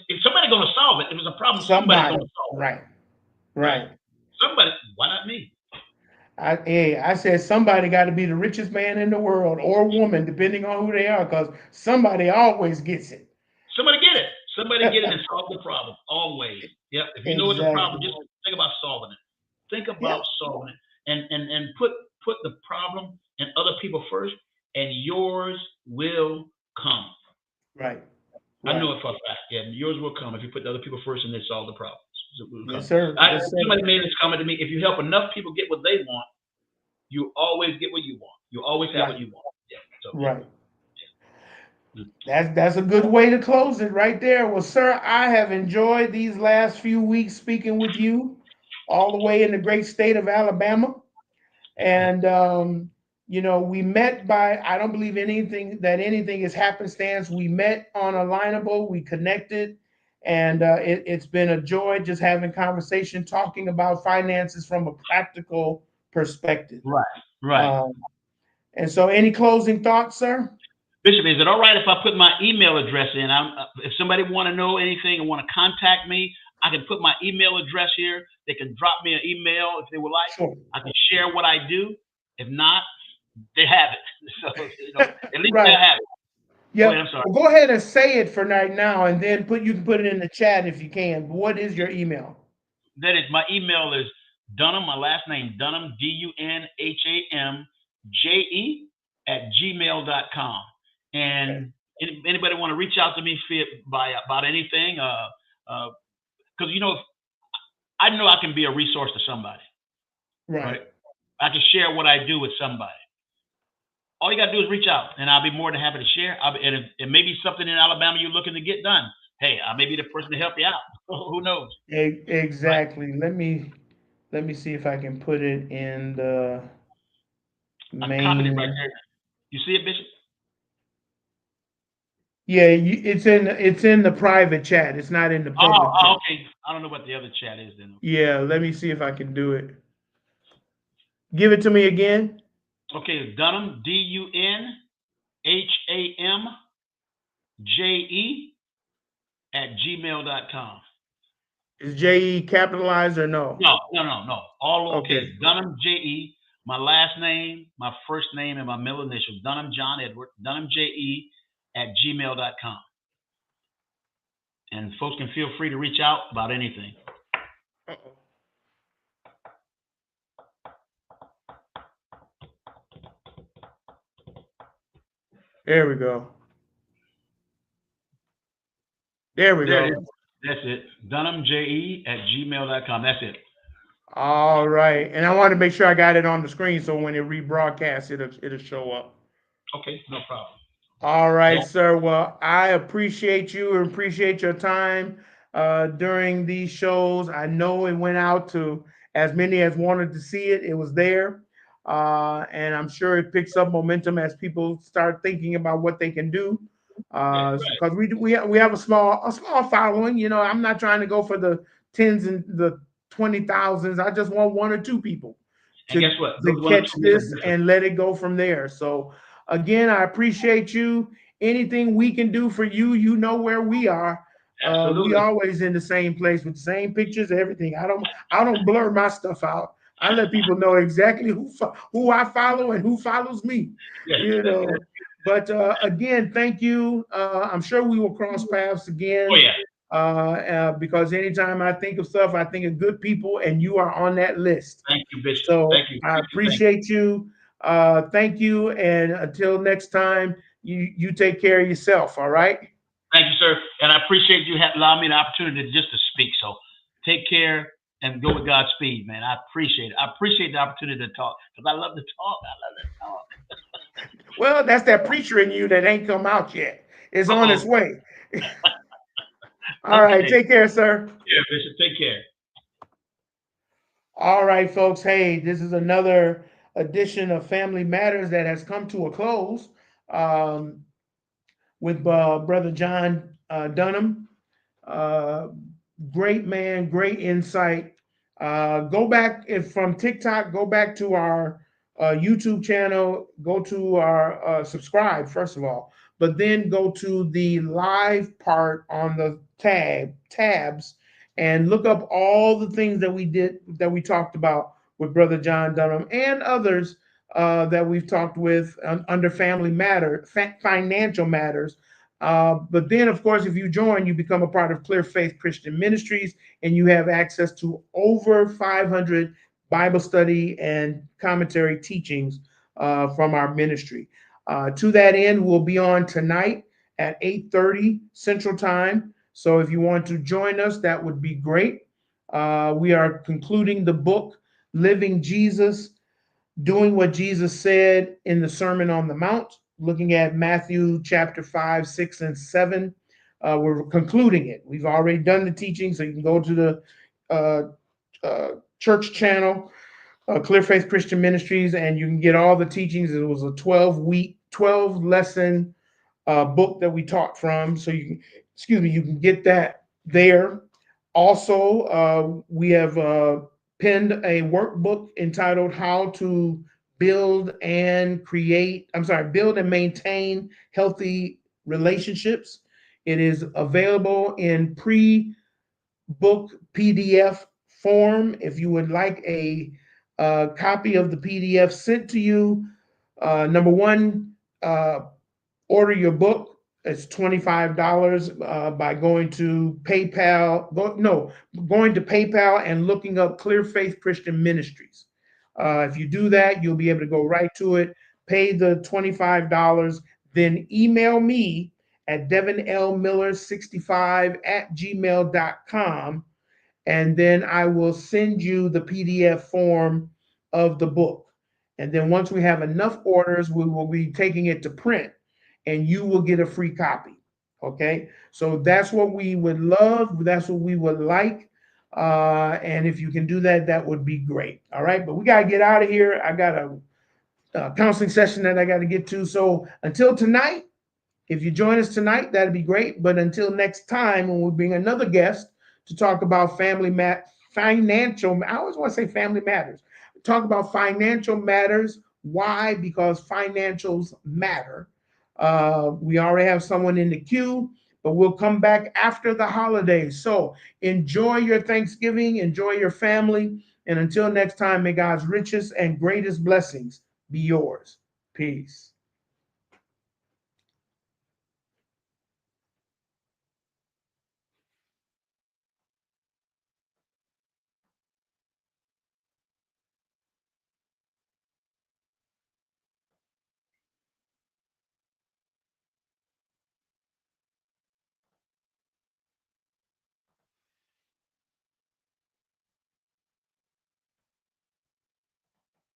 [SPEAKER 2] if somebody's going to solve it, if it's a problem, somebody's going
[SPEAKER 1] Somebody.
[SPEAKER 2] to solve
[SPEAKER 1] Right.
[SPEAKER 2] it, right?
[SPEAKER 1] Right.
[SPEAKER 2] Somebody. Why not me?
[SPEAKER 1] I said somebody got to be the richest man in the world, or woman, depending on who they are, because somebody always gets it.
[SPEAKER 2] Somebody get it. Somebody get it and solve the problem. Always. Yep. If you know it's a problem,
[SPEAKER 1] Exactly.
[SPEAKER 2] just think about solving it. Think
[SPEAKER 1] Yep.
[SPEAKER 2] about solving it, and put the problem and other people first, and yours will come.
[SPEAKER 1] Right.
[SPEAKER 2] I
[SPEAKER 1] Right.
[SPEAKER 2] know it for a fact. Yeah, yours will come if you put the other people first and then solve the problems. It will
[SPEAKER 1] Yes,
[SPEAKER 2] come.
[SPEAKER 1] sir. Yes, sir.
[SPEAKER 2] Somebody made this comment to me. If you help enough people get what they want, you always get what you want. You always have what
[SPEAKER 1] Right.
[SPEAKER 2] you want. Yeah. So yeah.
[SPEAKER 1] Right.
[SPEAKER 2] Mm.
[SPEAKER 1] That's a good way to close it right there. Well, sir, I have enjoyed these last few weeks speaking with you all the way in the great state of Alabama. And we met by, I don't believe anything is happenstance. We met on Alignable, we connected, and it's been a joy just having conversation, talking about finances from a practical perspective.
[SPEAKER 2] Right. Right.
[SPEAKER 1] Um, and so, any closing thoughts, sir?
[SPEAKER 2] Bishop, is it all right if I put my email address in? If somebody want to know anything and want to contact me, I can put my email address here. They can drop me an email if they would like.
[SPEAKER 1] Sure.
[SPEAKER 2] I can share what I do. If not, they have it. So at least they
[SPEAKER 1] Right.
[SPEAKER 2] have it. Go ahead.
[SPEAKER 1] Yep.
[SPEAKER 2] I'm sorry.
[SPEAKER 1] Well, go ahead and say it for right now, and then you can put it in the chat if you can. What is your email?
[SPEAKER 2] That is, my email is Dunham. My last name Dunham, DUNHAMJE @gmail.com.
[SPEAKER 1] Okay.
[SPEAKER 2] And anybody want to reach out to me by about anything? Because I know I can be a resource to somebody,
[SPEAKER 1] Right.
[SPEAKER 2] right? I can share what I do with somebody. All you got to do is reach out, and I'll be more than happy to share. And if it may be something in Alabama you're looking to get done, hey, I may be the person to help you out. Who knows, right?
[SPEAKER 1] Exactly. Let me see if I can put it in the
[SPEAKER 2] I copied it right
[SPEAKER 1] main.
[SPEAKER 2] there. You see it, Bishop?
[SPEAKER 1] Yeah, it's in the private chat. It's not in the
[SPEAKER 2] Oh,
[SPEAKER 1] public chat.
[SPEAKER 2] okay. I don't know what the other chat is then.
[SPEAKER 1] Yeah, let me see if I can do it. Give it to me again.
[SPEAKER 2] Okay, Dunham, DUNHAMJE @gmail.com.
[SPEAKER 1] Is JE capitalized or no?
[SPEAKER 2] No, no, no, no. All
[SPEAKER 1] Okay.
[SPEAKER 2] lowercase. Dunham, JE. My last name, my first name, and my middle initial. Dunham John Edward. Dunham, JE @gmail.com. And folks can feel free to reach out about anything.
[SPEAKER 1] Uh-oh. There we go. There we
[SPEAKER 2] There it
[SPEAKER 1] go.
[SPEAKER 2] is. That's it. DunhamJE @gmail.com. That's it.
[SPEAKER 1] All right. And I want to make sure I got it on the screen so when it rebroadcasts, it'll show up.
[SPEAKER 2] Okay, no problem.
[SPEAKER 1] All right,
[SPEAKER 2] Yeah,
[SPEAKER 1] sir. Well, I appreciate you and appreciate your time during these shows. I know it went out to as many as wanted to see it. It was there. And I'm sure it picks up momentum as people start thinking about what they can do.
[SPEAKER 2] right, right.
[SPEAKER 1] Because we have a small following. I'm not trying to go for the tens and the 20,000s. I just want one or two people
[SPEAKER 2] And
[SPEAKER 1] to
[SPEAKER 2] guess what?
[SPEAKER 1] to
[SPEAKER 2] Those one or
[SPEAKER 1] catch
[SPEAKER 2] two make a
[SPEAKER 1] this
[SPEAKER 2] difference.
[SPEAKER 1] and let it go from there. So again, I appreciate you. Anything we can do for you, you know where we are. We
[SPEAKER 2] Absolutely.
[SPEAKER 1] always in the same place with the same pictures, everything. I don't blur my stuff out. I let people know exactly who I follow and who follows me.
[SPEAKER 2] Yes.
[SPEAKER 1] You know. But again, thank you. I'm sure we will cross paths
[SPEAKER 2] Oh
[SPEAKER 1] again
[SPEAKER 2] yeah.
[SPEAKER 1] because anytime I think of stuff, I think of good people, and you are on that list.
[SPEAKER 2] Thank you, Bishop.
[SPEAKER 1] So
[SPEAKER 2] Thank you.
[SPEAKER 1] I
[SPEAKER 2] Thank you.
[SPEAKER 1] appreciate you. Thank you. And until next time, you take care of yourself. All right.
[SPEAKER 2] Thank you, sir. And I appreciate you allowing me the opportunity just to speak. So take care and go with Godspeed, man. I appreciate it. I appreciate the opportunity to talk because I love to talk. I love to talk.
[SPEAKER 1] Well, that's that preacher in you that ain't come out yet. It's on its
[SPEAKER 2] Uh-oh.
[SPEAKER 1] way. All right.
[SPEAKER 2] Okay.
[SPEAKER 1] Take care, sir.
[SPEAKER 2] Yeah, Bishop. Take care.
[SPEAKER 1] All right, folks. Hey, this is another edition of Family Matters that has come to a close um, with Brother John Dunham. Uh, Great man, great insight. Go back if from TikTok. Go back to our YouTube channel. Go to our subscribe first of all, but then go to the live part on the tabs and look up all the things that we talked about with Brother John Dunham and others that we've talked with under family matter, financial matters, but then, of course, if you join, you become a part of Clear Faith Christian Ministries, and you have access to over 500 Bible study and commentary teachings from our ministry. To that end, we'll be on tonight at 8:30 Central Time. So if you want to join us, that would be great. We are concluding the book, Living Jesus, doing what Jesus said in the Sermon on the Mount, looking at Matthew chapter 5, 6, and 7. We're concluding it. We've already done the teaching, so you can go to the uh, church channel, Clear Faith Christian Ministries, and you can get all the teachings. It was a 12-week, 12 lesson book that we taught from. So you can, excuse me, you can get that there. Also, we have penned a workbook entitled "How to Build and Create." I'm sorry, build and maintain healthy relationships. It is available in pre-book PDF form. If you would like a copy of the PDF sent to you, number one, order your book. It's $25 by going to PayPal. Going to PayPal and looking up Clear Faith Christian Ministries. If you do that, you'll be able to go right to it. Pay the $25, then email me at devinlmiller65 at gmail.com, and then I will send you the PDF form of the book. And then once we have enough orders, we will be taking it to print and you will get a free copy. Okay. So that's what we would love. That's what we would like. And if you can do that, that would be great. All right. But we got to get out of here. I got a counseling session that I got to get to. So until tonight, if you join us tonight, that'd be great. But until next time, when we bring another guest to talk about financial, I always want to say family matters. Talk about financial matters. Why? Because financials matter. We already have someone in the queue, but we'll come back after the holidays. So enjoy your Thanksgiving, enjoy your family, and until next time, may God's richest and greatest blessings be yours. Peace.